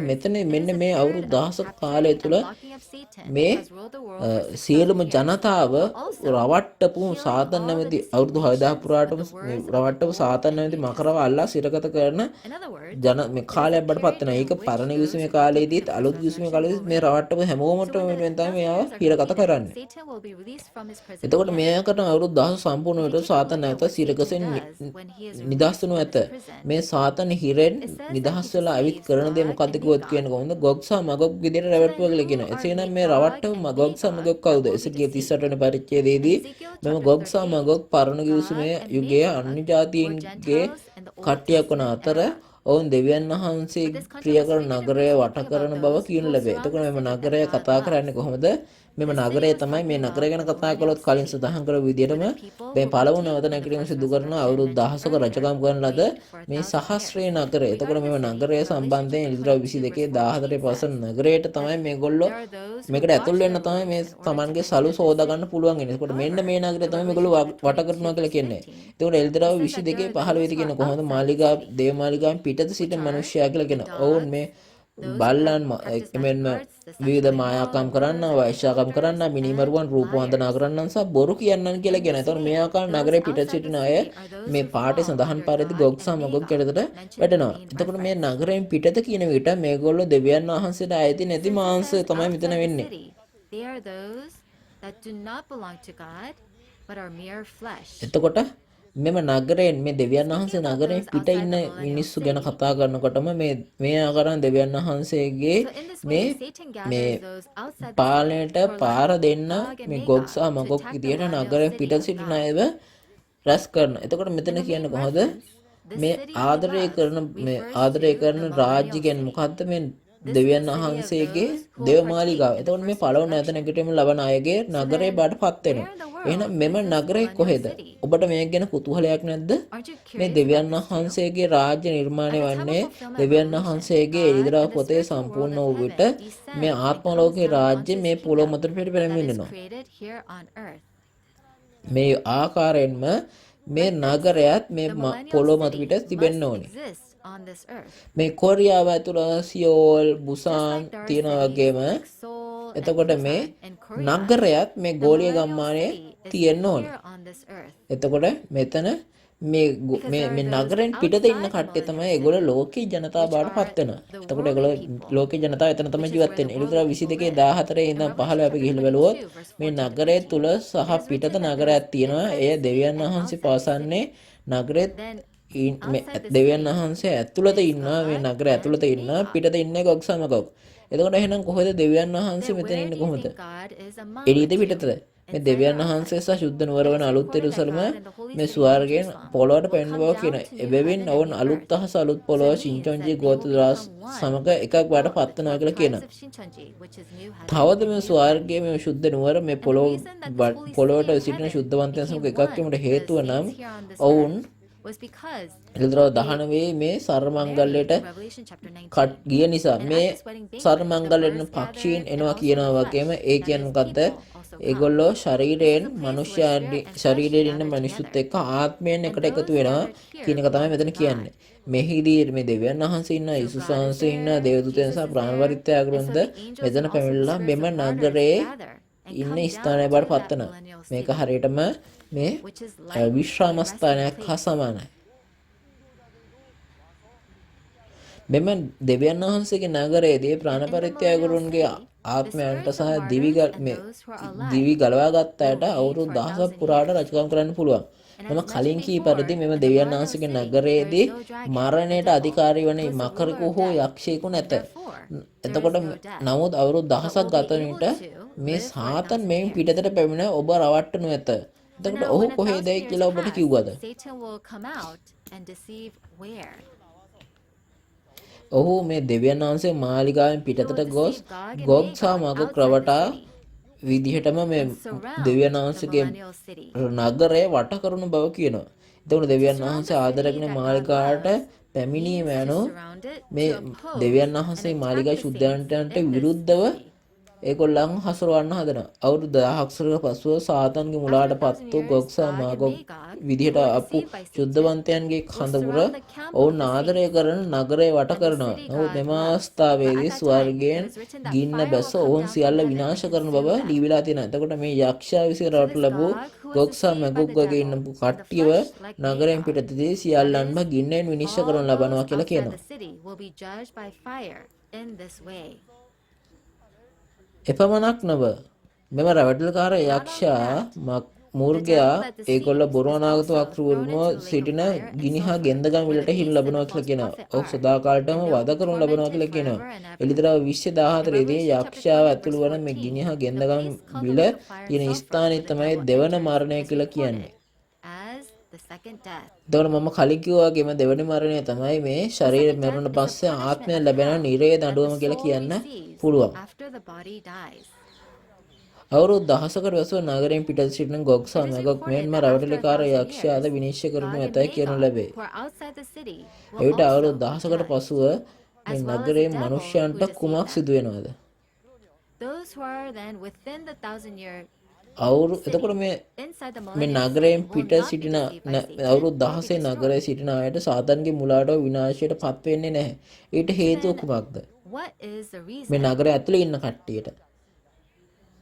මෙන්න මේ අවුරුදු 1000ක් කාලය තුල මේ සියලුම ජනතාව රවට්ටපු සාතන් නැමැති අවුරුදු 6000 පුරාටම මේ රවට්ටපු සාතන් නැමැති මකරව අල්ලා සිරගත කරන මේ කාලයක් බඩපත් වෙනවා. ඒක පරණ විසුමේ කාලේදීත් අලුත් විසුමේ කාලේදීත් මේ රවට්ටපු හැමෝමටම වෙනුවෙන් තමයි මෙයාව හිරගත කරන්නේ. එතකොට මේකට අවුරුදු 10 සම්පූර්ණ වෙනකොට සාතන් නැවත සිරගසෙන් නිදහස් වුණු ඇත. මේ සාතන් හිරෙන් නිදහස් වෙලා අවිත් කරන දේ මොකද්ද කිව්වොත් කියන්නේ කොහොමද? ගොග් සහ මගොග් විදිහට රවට්ටුවා කියලා කියනවා. එසේනම් මේ රවට්ටපු මගොග් සහ මගොග් කවුද? එසේකිය 38 වෙනි පරිච්ඡේදයේදී මෙම ගොග් සහ මගොග් පරණ විසුමේ යුගයේ අන්‍ය ජාතීන්ගේ කට්ටියක් වන අතර ඔවුන් දෙවියන් වහන්සේ ප්‍රිය කරන නගරය වට කරන බව කියනු ලැබේ. එතකොට මෙම නගරය කතා කරන්නේ කොහොමද? මෙම නගරය තමයි මේ නගරය ගැන කතා කළොත් කලින් සඳහන් කරපු විදිහටම මේ පළවු නැවත නැගීම සිදු කරන අවුරුදු 1000ක රජකම් කරන ලද මේ සහස්‍රේ නගරය. එතකොට මෙම නගරය සම්බන්ධයෙන් ඉදිරියට 22 14 පසන නගරයට තමයි මේගොල්ලෝ මේකට ඇතුල් වෙන්න තමයි මේ Tamanගේ සලු සෝදා ගන්න පුළුවන් වෙන්නේ. එතකොට මෙන්න මේ නගරය තමයි මේගොල්ලෝ වට කරනවා කියලා කියන්නේ. එතකොට එල්දරාව 22 15 වෙදි කියන කොහොමද මාලිගා දේව මාලිගාවෙන් පිටත සිටින මිනිස්සයා කියලා කියන. ඔවුන් මේ බල්ලන් එමෙන්ම විවිධ මායාකම් කරන්න, වෛශ්‍යාකම් කරන්න, මිනිමරුවන් රූප වන්දනා කරන්නන් සහ බොරු කියන්නන් කියලා කියන. එතකොට මේ ආකාර නගරේ පිට සිටින අය මේ පාඩේ සඳහන් පරිදි ගොග් සහ මගොග් යටතට වැටෙනවා. එතකොට මේ නගරයෙන් පිටත කියන විට මේගොල්ලෝ දෙවියන් වහන්සේට ආйти නැති මාංශය තමයි මෙතන වෙන්නේ. එතකොට මෙම නගරයෙන් මේ දෙවියන් වහන්සේ නගරයෙන් පිට ඉන්න මිනිස්සු ගැන කතා කරනකොටම මේ ආකාරයෙන් දෙවියන් වහන්සේගේ මේ පාලනයට පාර දෙන්න මේ ගොග් සහ මගොග් විදියට නගරයෙන් පිට සිටින අයව රැස් කරනවා. එතකොට මෙතන කියන්නේ කොහොමද? මේ ආදරය කරන රාජ්‍ය කියන්නේ මොකද්ද? මේ දෙවියන් වහන්සේගේ දේවමාලිගාව. එතකොට මේ පළවන නැත නැගිටීම ලබන අයගේ නගරේ බාටපත් වෙනවා. එහෙනම් මෙම නගරේ කොහෙද? ඔබට මේක ගැන කුතුහලයක් නැද්ද? මේ දෙවියන් වහන්සේගේ රාජ්‍ය නිර්මාණය වන්නේ දෙවියන් වහන්සේගේ එළිදරව් පොතේ සම්පූර්ණ වූ විට මේ ආත්ම ලෝකේ රාජ්‍ය මේ පොළොව මතට පැමිණෙනවා. මේ ආකාරයෙන්ම මේ නගරයත් මේ පොළොව මත පිට තිබෙන්න ඕනේ. මේ කොරියාව ඇතුළ සියෝල් බුසාන් තියෙනවා වගේම එතකොට මේ නගරයත් මේ ගෝලීය ගම්මානයේ තියෙන්න ඕනේ. එතකොට මෙතන මේ නගරෙන් පිටත ඉන්න කට්ටිය තමයි ඒගොල්ලෝ ලෝකේ ජනතාව බවට පත් වෙනවා. එතකොට ඒගොල්ලෝ ලෝකේ ජනතාව එතන තමයි ජීවත් වෙන්නේ. එළිදර 22 14 ඉඳන් 15 අපි ගිහිල්ලා බැලුවොත් මේ නගරය තුල සහ පිටත නගරයක් තියෙනවා. එය දෙවියන් වහන්සේ පවසන්නේ නගරෙත් දෙවියන් වහන්සේ ඇතුළත ඉන්නවා. මේ නගරය ඇතුළත ඉන්නවා. පිටත ඉන්නේ ගොග් සමගොග්. එතකොට එහෙනම් කොහෙද දෙවියන් වහන්සේ මෙතන ඉන්නේ කොහොමද? එළියද පිටතද? මේ දෙවියන් වහන්සේ සහ සුද්ධ නුවර වන අලුත් එරුසලම මේ ස්වර්ගයෙන් පොළොවට පැමිණ බව කියන. එබැවින් ඔවුන් අලුත් අහස අලුත් පොළොව සින්චොන්ජී ගෝත්‍රදාස් සමග එකක් බවට පත් වෙනවා කියලා කියනවා. තවද මේ ස්වර්ගයේ මේ සුද්ධ නුවර මේ පොළොවට සිටින ශුද්ධවන්තයන් සමග එකක් වීමට හේතුව නම් ඔවුන් එළිදරව් 19 මේ සර්වමංගල්‍යයට ගිය නිසා මේ සර්වමංගල්‍යයෙන් පක්ෂීන් එනවා කියනවා වගේම ඒ කියන්නේ මොකද්ද? ඒගොල්ලෝ ශරීරයෙන් ශරීරයෙන් ඉන්න මිනිස්සුත් එක්ක ආත්මයෙන් එකට එකතු වෙනවා කියන එක තමයි මෙතන කියන්නේ. මෙහිදී මේ දෙවියන් වහන්සේ ඉන්න යේසුස් වහන්සේ ඉන්න දේවදූතයන් සහ ප්‍රාණවරිත්‍යාගරුන්ද මෙතන පැමිණලා මෙම නගරයේ ඉන්න ස්ථානය බවට පත් වෙනවා. මේක හරියටම මේ විශ්‍රාම ස්ථානයක් හා සමානයි. මෙම දෙවියන් වහන්සේගේ නගරයේදී ප්‍රාණපරිත්‍යාගරුන්ගේ ආත්මයන්ට සහ දිවි ගලවා ගත්ත අයට අවුරුදු 1000ක් පුරාට රජකම් කරන්න පුළුවන්. මම කලින් කී පරිදි මෙම දෙවියන් වහන්සේගේ නගරයේදී මරණයට අධිකාරී වන මකරෙකු හෝ යක්ෂයෙකු නැත. එතකොට නමුත් අවුරුදු 1000ක් ගත වන විට මේ සාතන් මෙයින් පිටතට පැමිණ ඔබ රවට්ටනු ඇත. එතකොට ඔහු කොහෙද කියලා ඔබට කිව්වද? ඔහු මේ දෙවියන් වහන්සේ මාලිගාවෙන් පිටතට ගොස් ගොග් සහ මගොග් රවටා විදිහටම මේ දෙවියන් වහන්සේගේ නගරය වට කරන බව කියනවා. එතකොට දෙවියන් වහන්සේ ආදර කරන මාලිගාවට පැමිණීම යනු මේ දෙවියන් වහන්සේ මාලිගාවේ ශුද්ධයන්ටන්ට විරුද්ධව ඒගොල්ලන් හසුරවන්න හදනවා. අවුරුදු 1000ක් පසුව සාතන්ගේ මුලාට පත් වූ ගොග් සහ මාගොග් විදිහට අපු ශුද්ධවන්තයන්ගේ කඳවුර ඔවුන් ආදරය කරන නගරය වට කරනවා. නමුත් මෙම අවස්ථාවේදී ස්වර්ගයෙන් ගින්න බැස ඔවුන් සියල්ල විනාශ කරන බව ලියවිලා තියෙනවා. එතකොට මේ යක්ෂයා විසින් රවට්ට ලැබූ ගොග් සහ මාගොග් වගේ ඉන්න කට්ටියව නගරයෙන් පිටතදී සියල්ලන්ම ගින්නෙන් විනිශ්චය කරන ලබනවා කියලා කියනවා. එපමණක් නොව මෙම රැවටල්කාර යක්ෂයා මූර්ගයා ඒගොල්ල බොරුවනාගත වක්‍රවරුම සිටින ගිනි හා ගෙන්දගම් වලට හිල් ලබනවා කියලා කියනවා. ඔහු සදාකාලටම වද කරනු ලබනවා කියලා කියනවා. එළිදරව් 2014 දී යක්ෂයාව ඇතුළු වන මේ ගිනි හා ගෙන්දගම් විල තියෙන ස්ථානය තමයි දෙවන මරණය කියලා කියන්නේ. එතකොට මම කලින් කිව්වා වගේම දෙවන මරණය තමයි මේ ශරීරය මරුණට පස්සේ ආත්මය ලැබෙන නිරේ දඬුවම කියලා කියන්න පුළුවන්. අවුරුදු 1000කට පසුව නගරයෙන් පිටත සිටින ගොග් සහ මැගොග් මෙන්ම රැවටෙලිකාර යක්ෂයාද විනිශ්චය කරනු ඇතැයි කියනු ලැබේ. එවිට අවුරුදු 1000කට පසුව මේ නගරයේ මිනිසයන්ට කුමක් සිදු වෙනවද? එතකොට මේ නගරයෙන් පිට සිටින අවුරුදු 16 නගරයේ සිටින අයට සාතන්ගේ මුලාට විනාශයට පත් වෙන්නේ නැහැ. ඊට හේතුව කුමක්ද? මේ නගරය ඇතුලේ ඉන්න කට්ටියට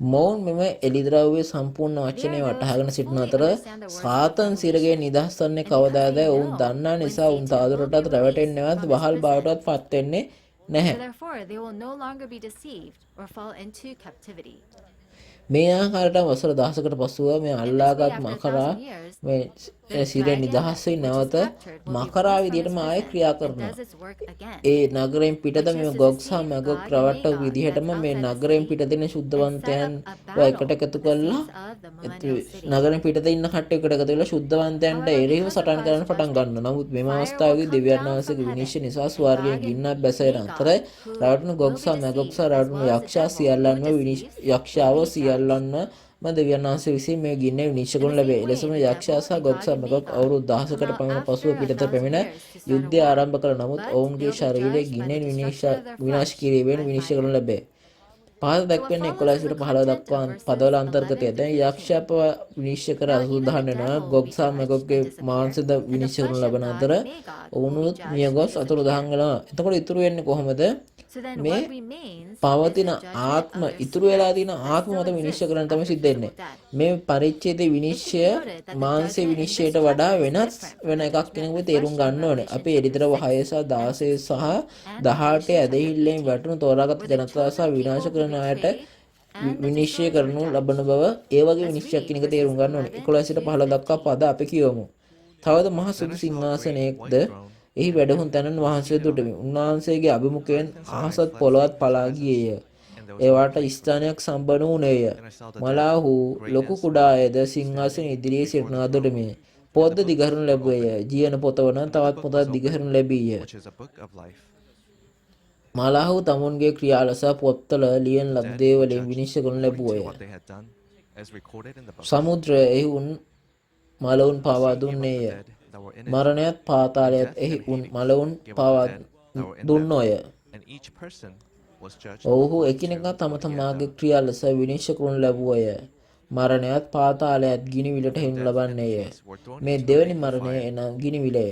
මොවුන් මෙම එළිදරව්වේ සම්පූර්ණ වචනය වටහාගෙන සිටින අතර සාතන් සිරගේ නිදහස් වන්නේ කවදාද ඔවුන් දන්නා නිසා උන් තාදුරටත් රැවටෙන්නේවත් වහල් බවටත් පත් වෙන්නේ නැහැ. මේ ආකාරයට වසර 1000කට පසුව මේ අල්ලාගත් මකරා මේ සිරෙන් නිදහස් වී නැවත මකරා විදියටම ආයෙ ක්‍රියා කරනවා. ඒ නගරයෙන් පිටත මේ ගොග් සහ මැගොග් රවට්ටපු විදිහටම මේ නගරයෙන් පිටත ඉන්න ශුද්ධවන්තයන් එකට එකතු කරලා නගරයෙන් පිටත ඉන්න කට්ටිය එකට එකතු වෙලා ශුද්ධවන්තයන්ට එරෙහිව සටන් කරන්න පටන් ගන්නවා. නමුත් මෙම අවස්ථාවේදී දෙවියන් වහන්සේගේ විනිශ්චය නිසා ස්වර්ගයෙන් ගින්නක් බැසෙන අතර රවට්ටන ගොග් සහ මැගොග් සහ රවට්ටන යක්ෂයා යක්ෂාව සියල්ලන්ම දෙවියන් වහන්සේ විසින් මේ ගින්නේ විනිශ්චය කරනු ලැබේ. එලෙසම යක්ෂයා සහ ගොග් සහ මැගොග් අවුරුදු 1000කට පමණ පසුව පිටත පැමිණ යුද්ධය ආරම්භ කළ නමුත් ඔවුන්ගේ ශරීරයේ ගින්නෙන් විනාශ කිරීමෙන් විනිශ්චය කරනු ලැබේ. පහත දක්වන්නේ 11 සිට 15 දක්වා පදවල අන්තර්ගතය. දැන් යක්ෂයාව විනිශ්චය කර අසුදාහන් වෙනවා. ගොග් සහ මැගොග්ගේ මාංශද විනිශ්චය කරනු ලබන අතර ඔවුනුත් මියගොස් අතුරුදහන් වෙනවා. එතකොට ඉතුරු වෙන්නේ කොහොමද? මේ පවතින ආත්ම ඉතුරු වෙලා තියෙන ආත්ම මත විනිශ්චය කරන්න තමයි සිද්ධ වෙන්නේ. මේ පරිච්ඡේදයේ විනිශ්චය මාංශයේ විනිශ්චයට වඩා වෙනස් වෙන එකක් කෙනෙකුට තේරුම් ගන්න ඕනේ. අපි එළිදරව 6 සහ 16 සහ 18 ඇදහිල්ලෙන් වැටුණු තෝරාගත් ජනතාව සහ විනාශ කරන අයට විනිශ්චය කරනු ලබන බව ඒ වගේ විනිශ්චයක් කෙනෙක් තේරුම් ගන්න ඕනේ. 11 සිට 15 දක්වා පද අපි කියවමු. තවද මහ සුදු සිංහාසනයක්ද එහි වැඩහුන් තැනන් වහන්සේ දුටමි. උන්වහන්සේගේ අභිමුඛයෙන් අහසත් පොළොවත් පලා ගියේය. ඒවාට ස්ථානයක් සම්බන්ධ වුණේය. මලාහු ලොකු කුඩායද සිංහාසන ඉදිරියේ සිටිනා දුටමි. පොත්ද දිගහරනු ලැබුවේය. ජීවන පොත වන තවත් පොතක් දිගහරනු ලැබීය. මලාහු තමුන්ගේ ක්‍රියාල සහ පොත්වල ලියන ලද දේ වලින් විනිශ්චය කරනු ලැබුවේය. සමුද්‍රය එහි උන් මලවුන් පාවා දුන්නේය. මරණයත් පාතාලයත් එහි උන් මලවුන් පාවා දුන්නෝය. ඔවුහු එකිනෙකා තම තමාගේ ක්‍රියා ලෙස විනිශ්චය කරනු ලැබුවය. මරණයත් පාතාලයත් ගිනිවිලට හෙනු ලබන්නේය. මේ දෙවැනි මරණය එනම් ගිනිවිලය.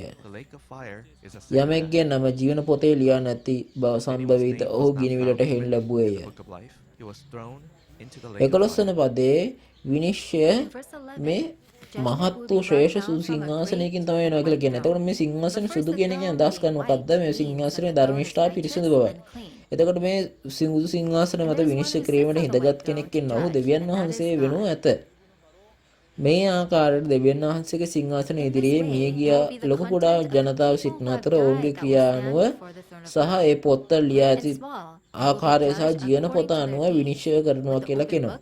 යමෙක්ගේ නම ජීවන පොතේ ලියා නැති බව සම්භවිත ඔහු ගිනිවිලට හෙනු ලැබුවේය. 11 වන පදයේ විනිශ්චය මේ මහත් වූ ශ්‍රේෂ්ඨ සුදු සිංහාසනයකින් තමයි වෙනවා කියලා කියන්නේ. එතකොට මේ සිංහාසන සුදු කියන එකෙන් අදහස් කරන්නේ මොකද්ද? මේ සිංහාසනේ ධර්මිෂ්ඨා පිරිසිදු බවයි. එතකොට මේ සුදු සිංහාසන මත විනිශ්චය කිරීමට හිඳගත් කෙනෙක් ඉන්නවා. ඔහු දෙවියන් වහන්සේ වෙනු ඇත. මේ ආකාරයට දෙවියන් වහන්සේගේ සිංහාසන ඉදිරියේ මිය ගිය ලොකු කුඩා ජනතාව සිටින අතර ඔවුන්ගේ ක්‍රියා අනුව සහ ඒ පොත් ලියා ඇති ආකාරය සහ ජීවන පොත අනුව විනිශ්චය කරනවා කියලා කියනවා.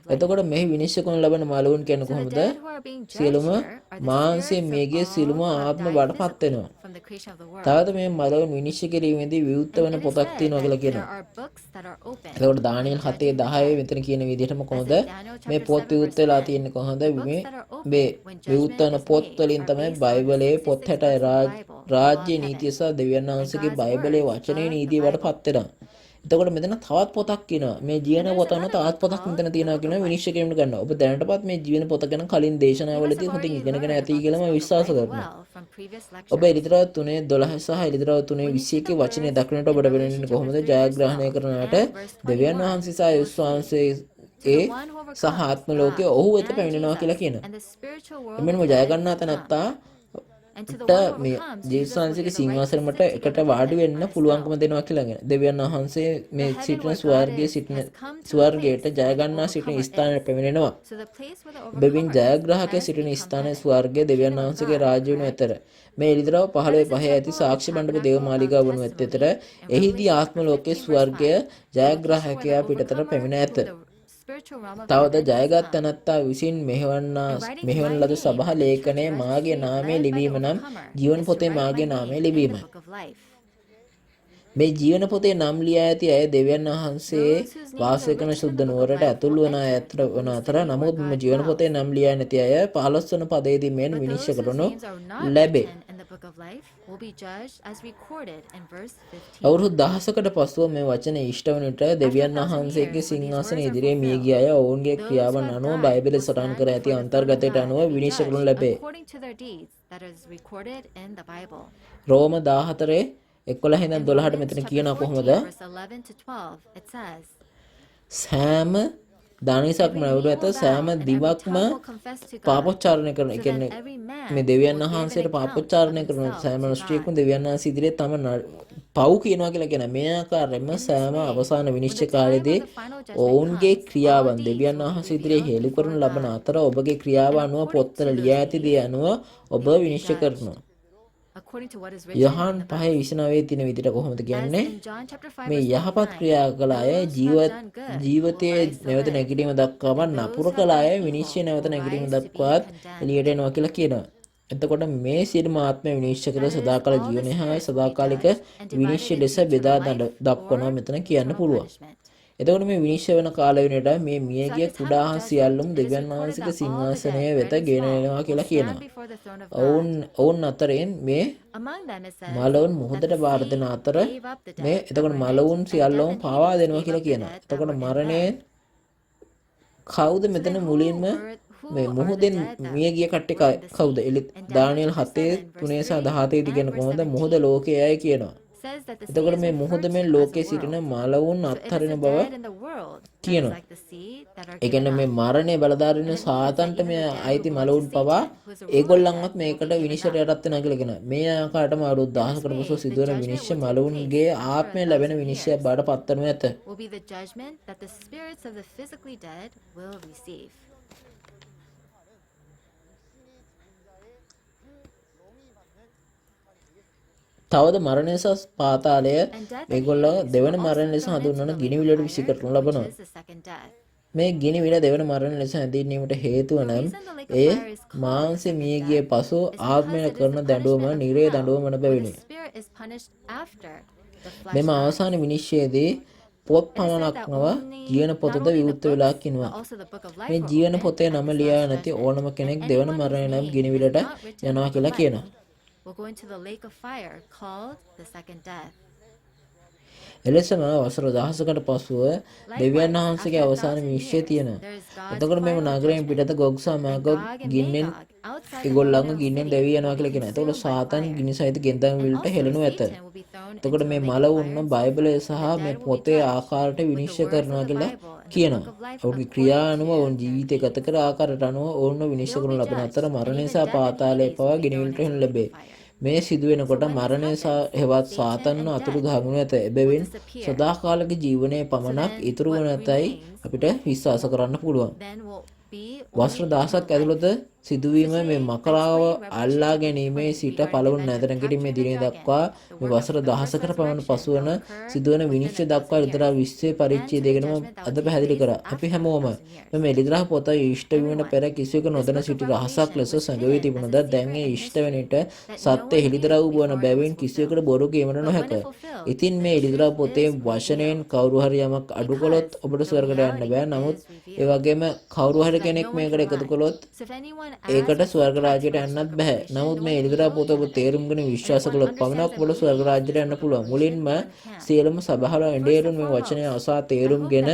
එතකොට මෙහි විනිශ්චය කරන ලබන මලවුන් කියන්නේ කොහොමද? සියලුම මාංශයෙන් මියගිය සියලුම ආත්ම බඩපත් වෙනවා. තවද මේ මලවුන් විනිශ්චය කිරීමේදී විවුර්ත වෙන පොතක් තියෙනවා කියලා කියනවා. එතකොට දානියෙල් 7:10 මෙතන කියන විදිහටම කොහොමද මේ පොත් විවුර්ත වෙලා තියෙන්නේ කොහොමද? මේ විවුර්ත වෙන පොත් වලින් තමයි බයිබලයේ පොත් 60 රාජ්‍ය නීතිය සහ දෙවියන් වහන්සේගේ බයිබලයේ වචනේ නීතිය වඩපත් වෙනවා. එතකොට මෙතන තවත් පොතක් කියනවා. මේ ජීවන පොත අනුව තවත් පොතක් මෙතන තියෙනවා කියනවා විනිශ්චය කිරීමට ගන්නවා. ඔබ දැනටපත් මේ ජීවන පොත ගැන කලින් දේශනාවලදී හොඳින් ඉගෙනගෙන ඇති කියලා මම විශ්වාස කරනවා. ඔබ එලිතරව 3:12 සහ එලිතරව 3:21 වචනේ දක්වන්නට ඔබට වෙන්නේ කොහොමද ජයග්‍රහණය කරනවට දෙවියන් වහන්සේ සහ යේසුස් වහන්සේ සහ ආත්ම ලෝකයේ ඔහු වෙත පැමිණෙනවා කියලා කියනවා. එමෙන්නම ජය ගන්නා තැනත්තා මේ ජේසුස්වහන්සේගේ සිංහාසනෙට එකට වාඩි වෙන්න පුළුවන්කම දෙනවා කියලා කියන. දෙවියන් වහන්සේ මේ සිටින ස්වර්ගයට ජය ගන්නා සිටින ස්ථානයට පැමිණෙනවා. බෙවින් ජයග්‍රාහකයා සිටින ස්ථානයේ ස්වර්ගය දෙවියන් වහන්සේගේ රාජ්‍ය වෙන අතර මේ එළිදරව් 15 ඇති සාක්ෂි මණ්ඩප දේව මාලිගාව වනු ඇතතර එහිදී ආත්ම ලෝකයේ ස්වර්ගය ජයග්‍රාහකයා පිටතට පැමිණ ඇත. තවද ජයගත් තැනැත්තා විසින් මෙහෙවන ලද සභා ලේඛනයේ මාගේ නාමය ලිවීම නම් ජීවන පොතේ මාගේ නාමය ලිවීමයි. මේ ජීවන පොතේ නම් ලියා ඇති අය දෙවියන් වහන්සේ වාසය කරන සුද්ධ නුවරට ඇතුළු වන අතර නමුත් මේ ජීවන පොතේ නම් ලියා නැති අය 15 වන පදයේදී මෙන් විනිශ්චය කරනු ලැබේ. අවුරුදු 1000කට පසුව මේ වචනේ ඉෂ්ට වන විට දෙවියන් වහන්සේගේ සිංහාසන ඉදිරියේ මිය ගිය අය ඔවුන්ගේ ක්‍රියාවන් අනුව බයිබලයේ සටහන් කර ඇති අන්තර්ගතයට අනුව විනිශ්චය කරනු ලැබේ. රෝම 14:11 ඉඳන් 12ට මෙතන කියනවා කොහොමද? සෑම දානිසක්ම නැවුරු ඇත සෑම දිවක්ම පාපෝච්චාරණය කරන කියන්නේ මේ දෙවියන් වහන්සේට පාපෝච්චාරණය කරන සෑම නුෂ්ටියක්ම දෙවියන් වහන්සේ ඉදිරියේ තම පව් කියනවා කියලා කියන මේ ආකාරයෙන්ම සෑම අවසාන විනිශ්චය කාලයේදී ඔවුන්ගේ ක්‍රියාවන් දෙවියන් වහන්සේ ඉදිරියේ හෙළි කරනු ලබන අතර ඔබගේ ක්‍රියාව අනුව පොත්වල ලියා ඇති දේ අනුව ඔබ විනිශ්චය කරනවා. යහන් 5:29 තියෙන විදිහට කොහොමද කියන්නේ? මේ යහපත් ක්‍රියා කළ අය ජීවිතයේ නැවත නැගිටීම දක්වාම නපුර කළ අය විනිශ්චය නැවත නැගිටීම දක්වාත් එළියට එනවා කියලා කියනවා. එතකොට මේ සියලුම ආත්ම විනිශ්චය කළ සදාකාල ජීවනය හා සදාකාලික විනිශ්චය ලෙස බෙදා දක්වනවා මෙතන කියන්න පුළුවන්. එතකොට මේ විනිශ්චය වෙන කාල වෙනට මේ මියගිය කුඩා හා සියල්ලුම දෙවියන් වහන්සේගේ සිංහාසනය වෙත ගෙන එනවා කියලා කියනවා. ඔවුන් අතරින් මේ මලවුන් මුහුදට බාර දෙන අතර මේ එතකොට මලවුන් සියල්ලම පාවා දෙනවා කියලා කියනවා. එතකොට මරණය කවුද මෙතන මුලින්ම මේ මුහුදෙන් මියගිය කට්ටිය කවුද? දානියල් 7:3 සහ 17 කියන කොහොමද මුහුද ලෝකයයි කියනවා. එතකොට මේ මුහුදෙන් ලෝකයේ සිටින මලවුන් අත්හරින බව කියනවා. ඒ කියන්නේ මේ මරණය බලධාරීන සාතන්ට මේ අයිති මලවුන් පවා ඒගොල්ලන්වත් මේකට විනිශ්චයට යටත් වෙනවා කියලා කියනවා. මේ ආකාරයටම අවුරුදු 1000කට පසු සිදුවන විනිශ්චය මලවුන්ගේ ආත්මය ලැබෙන විනිශ්චයක් බවට පත් කරනු ඇත. තවද මරණය සහ පාතාලය මේගොල්ලෝ දෙවන මරණ ලෙස හඳුන්වන ගිනිවිලට විසි කරනු ලබනවා. මේ ගිනිවිල දෙවන මරණ ලෙස හැඳින්වීමට හේතුව නම් එය මාංශ මියගිය පසු ආත්මය කරන දඬුවම නිරේ දඬුවම වන බැවිනි. මෙම අවසාන විනිශ්චයේදී පොත් පමණක් නොව ජීවන පොතද විවෘත වෙලා කිනවා. මේ ජීවන පොතේ නම ලියා නැති ඕනම කෙනෙක් දෙවන මරණය නම් ගිනිවිලට යනවා කියලා කියනවා. එලෙසම වසර 1000කට පසුව දෙවියන් වහන්සේගේ අවසාන විනිශ්චය තියෙනවා. එතකොට මේ නගරයෙන් පිටත ගොග් සහ මාගොග් ගින්නෙන් ඒගොල්ලන්ව ගින්නෙන් දැවී යනවා කියලා කියනවා. එතකොට සාතන් ගිනි සහිත ගෙන්දම් වලට හෙළනු ඇත. එතකොට මේ මලවුන්ව බයිබලය සහ මේ පොතේ ආකාරයට විනිශ්චය කරනවා කියලා කියනවා. ඔවුන්ගේ ක්‍රියා අනුව ඔවුන් ජීවිතය ගත කර ආකාරයට අනුව ඔවුන්ව විනිශ්චය කරන ලබන අතර මරණය සහ පාතාලය පවා ගිනිවිලට හෙළනු ලැබේ. මේ සිදුවෙනකොට මරණය සහ හෙවත් සාතන්ව අතුරු දහගනු ඇත. එබැවින් සදාකාලික ජීවනයේ පමණක් ඉතුරු වන ඇතයි අපිට විශ්වාස කරන්න පුළුවන්. වසර 1000ක් ඇතුළත සිදුවීම මේ මකරාව අල්ලා ගැනීමේ සිට පළවන නැත නැගිටීමේ දිනය දක්වා මේ වසර 1000කට පමණ පසුවන සිදුවන විනිශ්චය දක්වා එලිදරා විශ්වයේ පරිච්ඡේදය ගැන අද පැහැදිලි කරා. අපි හැමෝම මේ එලිදරා පොත ඉෂ්ට වීමට පෙර කිසිවෙක නොදැන සිටි රහසක් ලෙස සැඟවී තිබුණද දැන් ඒ ඉෂ්ට වෙන විට සත්‍ය එලිදරා වූ බැවින් කිසිවෙකුට බොරු කීමට නොහැක. ඉතින් මේ එලිදරා පොතේ වචනයෙන් කවුරු හරි යමක් අඩු කළොත් ඔබට ස්වර්ගයට යන්න බෑ. නමුත් ඒ වගේම කවුරු හරි කෙනෙක් මේකට එකතු කළොත් ඒකට ස්වර්ග රාජ්‍යයට යන්නත් බෑ. නමුත් මේ එලිදරා පොත ඔබ තේරුම්ගෙන විශ්වාස කළොත් පමණක් ඔබට ස්වර්ග රාජ්‍යයට යන්න පුළුවන්. මුලින්ම සියලුම සභාවල එඬේරුන් මේ වචනය අසා තේරුම්ගෙන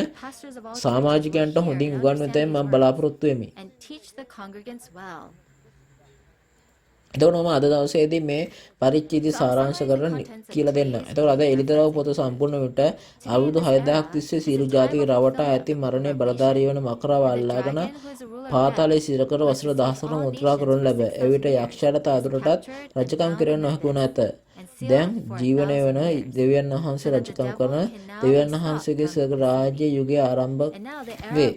සමාජිකයන්ට හොඳින් උගන්වතයි මම බලාපොරොත්තු වෙමි. එතකොට මම අද දවසේදී මේ පරිච්ඡේදය සාරාංශ කරන කියලා දෙන්න. එතකොට අද එලිදරව් පොත සම්පූර්ණ විට අවුරුදු 6000ක් තිස්සේ සියලු ජාතික රවටා ඇති මරණය බලධාරී වන මකරාව අල්ලාගෙන පාතාලයේ සිරකර වසර 1000ක මුද්‍රා කරනු ලැබ. එවිට යක්ෂයාට තාදුරටත් රජකම් කෙරෙන්න නොහැකි වුණ ඇත. දැන් ජීවනය වන දෙවියන් වහන්සේ රජකම් කරන දෙවියන් වහන්සේගේ ස්වර්ග රාජ්‍ය යුගය ආරම්භ වේ.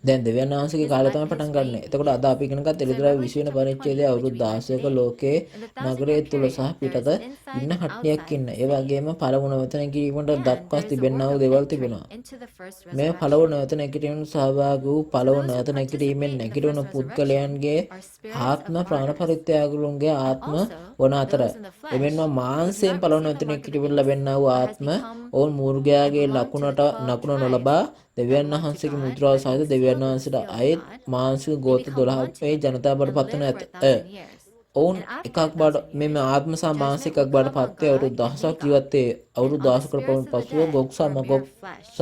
දැන් දෙවියන් වහන්සේගේ කාලය තමයි පටන් ගන්න. එතකොට අද අපි ඉගෙන ගත්ත එලිදරව් 20 වෙනි පරිච්ඡේදයේ අවුරුදු 16ක ලෝකයේ නගරයේ තුල සහ පිටත ඉන්න කට්ටියක් ඉන්න. ඒ වගේම පළවුණ වෙත නැගීමට දක්වා තිබෙනා වූ දේවල් තිබෙනවා. මේ පළවුණ වෙත නැගීමෙන් සහභාගී වූ පළවුණ වෙත නැගීමෙන් නැගිටින පුද්ගලයන්ගේ ආත්ම ප්‍රාණ පරිත්‍යාගුලුන්ගේ ආත්ම වන අතර එමෙන්ම මාංශයෙන් පළවුණ වෙත නැගීමෙන් ලැබෙනා වූ ආත්ම ඔවුන් මූර්ගයාගේ ලකුණ නොලබා දෙවියන් වහන්සේගේ මුද්‍රාව සහිත දෙවියන් වහන්සේට අයත් මානසික ගෝත්‍ර 12ේ ජනතාව බවට පත් වන ඇත. ඔවුන් එකක් බවට මෙම ආත්ම සහ මානසික එකක් බවට පත් වේ අවුරුදු 1000ක් ජීවත් වේ. අවුරුදු 1000කට පමණ පසුව ගොග් සහ මගොග් සහ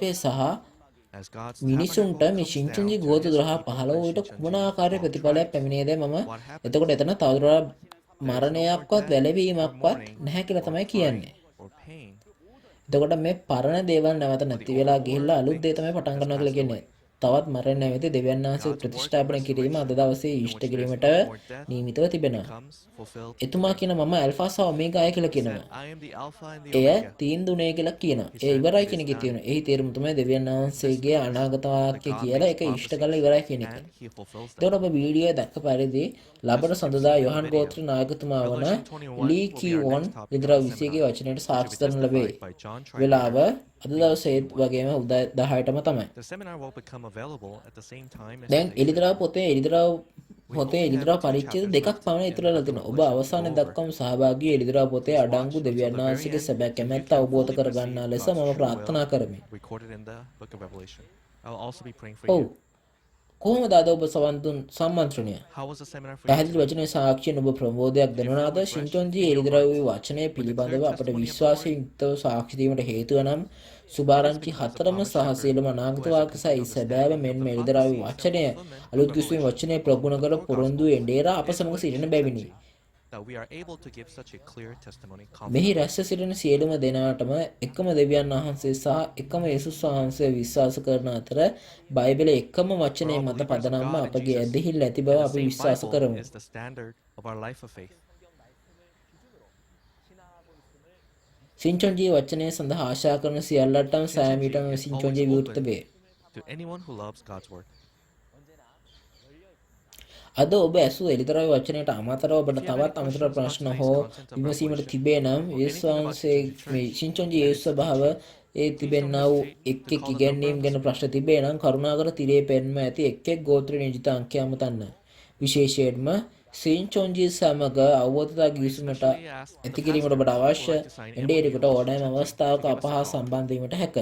ප්‍රතිඵලපේ සහ මිනිසුන්ට මේ ශිංචන්ජි ගෝත දොරහා පහළ වූ විට කුමන ආකාරයේ ප්‍රතිඵලයක් පැමිණේද මම එතකොට එතන තවදුරටත් මරණයක්වත් වැළවීමක්වත් නැහැ කියලා තමයි කියන්නේ. එතකොට මේ පරණ දේවල් නැවත නැති වෙලා ගිහිල්ලා අලුත් දේ තමයි පටන් ගන්නවා කියලා කියන්නේ. තවත් මරණ නැවත දෙවියන් වහන්සේ ප්‍රතිෂ්ඨාපන කිරීම අද දවසේ ඉෂ්ට කිරීමට නියමිතව තිබෙනවා. එතුමා කියන මම ඇල්ෆා සහ ඔමේගාය කියලා කියනවා. එය තීන්දුවනේ කියලා කියනවා. ඒ ඉවරයි කියන එකේ තියෙනවා. එහි තේරුම තමයි දෙවියන් වහන්සේගේ අනාගත වාක්‍ය කියලා ඒක ඉෂ්ට කරලා ඉවරයි කියන එක. එතකොට ඔබ වීඩියෝ දැක්ක පරිදි ලබන සඳදා යොහන් ගෝත්‍ර නායකතුමා වන ලී කීවොන් ලිදරව් 21 වචනයට සාක්ෂි දරන ලැබේ. වෙලාව අද දවසේ වගේම උදේ 10ටම තමයි. දැන් එලිදරව් පොතේ එලිදරව් පරිච්ඡේද දෙකක් පමණ ඉතුරුලා තියෙනවා. ඔබ අවසානයේ දක්වාම සහභාගී එලිදරව් පොතේ අඩංගු දෙවියන් වහන්සේගේ සැබෑ කැමැත්ත අවබෝධ කරගන්නා ලෙස මම ප්‍රාර්ථනා කරමි. ඔව්. කොහොමද අද ඔබ සවන් දුන් සම්මන්ත්‍රණය? පැහැදිලි වචනේ සාක්ෂියෙන් ඔබ ප්‍රබෝධයක් දෙනවද? ශින්චොන්ජී එලිදරව්වේ වචනය පිළිබඳව අපට විශ්වාසයෙන් යුක්තව සාක්ෂි දීමට හේතුව නම් සුභාරංචි 4ම සහ සියලුම අනාගත වාක්‍ය සහ සැබෑව මෙන්ම එලිදරව්වේ වචනය අලුත් කිසිම වචනය ප්‍රගුණ කර පොරොන්දු එඬේරා අප සමග සිටින බැවිනි. මෙහි රැස්ව සිටින සියලුම දෙනාටම එකම දෙවියන් වහන්සේ සහ එකම යේසුස් වහන්සේ විශ්වාස කරන අතර බයිබලයේ එකම වචනය මත පදනම්ව අපගේ ඇදහිල්ල ඇති බව අපි විශ්වාස කරමු. සින්චොන්ජී වචනය සඳහා ආශා කරන සියල්ලටම සෑමීටම සින්චොන්ජී විවෘත වේ. අද ඔබ ඇසූ එලිදරව් වචනයට අමතරව ඔබට තවත් අමතර ප්‍රශ්න හෝ විමසීමට තිබේ නම් යේසුස් වහන්සේ මේ සින්චොන්ජී යේසුස් ස්වභාව ඒ තිබෙනා වූ එක් ඉගැන්වීම් ගැන ප්‍රශ්න තිබේ නම් කරුණාකර තිරේ පෙන්ම ඇති එක් ගෝත්‍ර නියෝජිත අංකය අමතන්න. විශේෂයෙන්ම සින්චොන්ජී සමග අවබෝධතා ගිවිසුමට ඇති කිරීමට ඔබට අවශ්‍ය එඬේරෙකුට ඕනෑම අවස්ථාවක අප හා සම්බන්ධ වීමට හැක.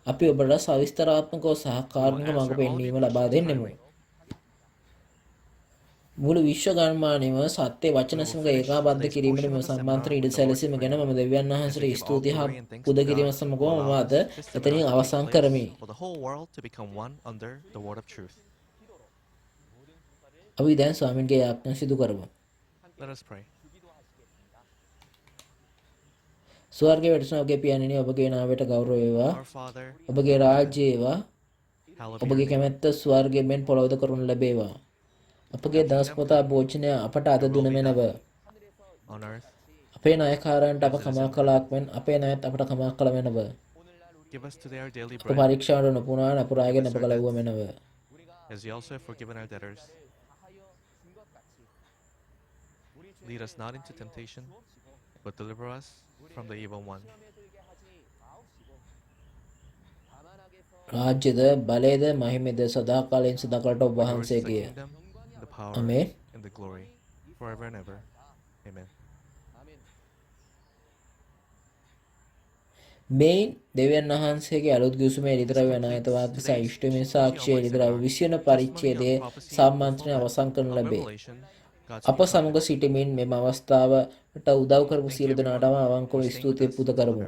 අපි ඔබට සවිස්තරාත්මකව සහ කාරුණික මඟ පෙන්වීම ලබා දෙන්නෙමු. මුළු විශ්ව ගණමානෙම සත්‍ය වචන සමග ඒකාබද්ධ කිරීමට මෙම සම්බන්ධ ඉඩ සැලසීම ගැන මම දෙවියන් වහන්සේට ස්තුති හා පුද කිරීම සමගම මම අද එතනින් අවසන් කරමි. අපි දැන් ස්වාමීන්ගේ යාඥා සිදු කරමු. ස්වර්ගයේ වැඩසන ඔබගේ පියාණෙනි ඔබගේ නාමයට ගෞරව වේවා. ඔබගේ රාජ්‍යය වේවා. ඔබගේ කැමැත්ත ස්වර්ගයෙන් මෙන් පොළොවද කරනු ලැබේවා. අපගේ දවස්පොතා භෝජනය අපට අද දුන මෙනව. අපේ නායකාරයන්ට අප කමා කළාක් මෙන් අපේ නායත් අපට කමා කළ මෙනව. අප පරීක්ෂාවට නොපුනා නපුරාගෙන අප කලවුව මෙනව. Lead us not into temptation, but deliver us from the evil one. රාජ්‍යද බලයද මහිමද සදාකාලයෙන් සදාකාලට ඔබ වහන්සේගේ. Amen. And the glory forever and ever. Amen. මෙයින් දෙවියන් වහන්සේගේ අලුත් ගිවිසුමේ එළිදරව් අනායත වාක්‍ය සහ ඉෂ්ටමය සාක්ෂිය එළිදරව් 20 වන පරිච්ඡේදයේ සම්මන්ත්‍රණය අවසන් කරනු ලැබේ. අප සමග සිටමින් මෙම අවස්ථාවට උදව් කරපු සියලු දෙනාටම අවංකව ස්තුතිය පුද කරමු.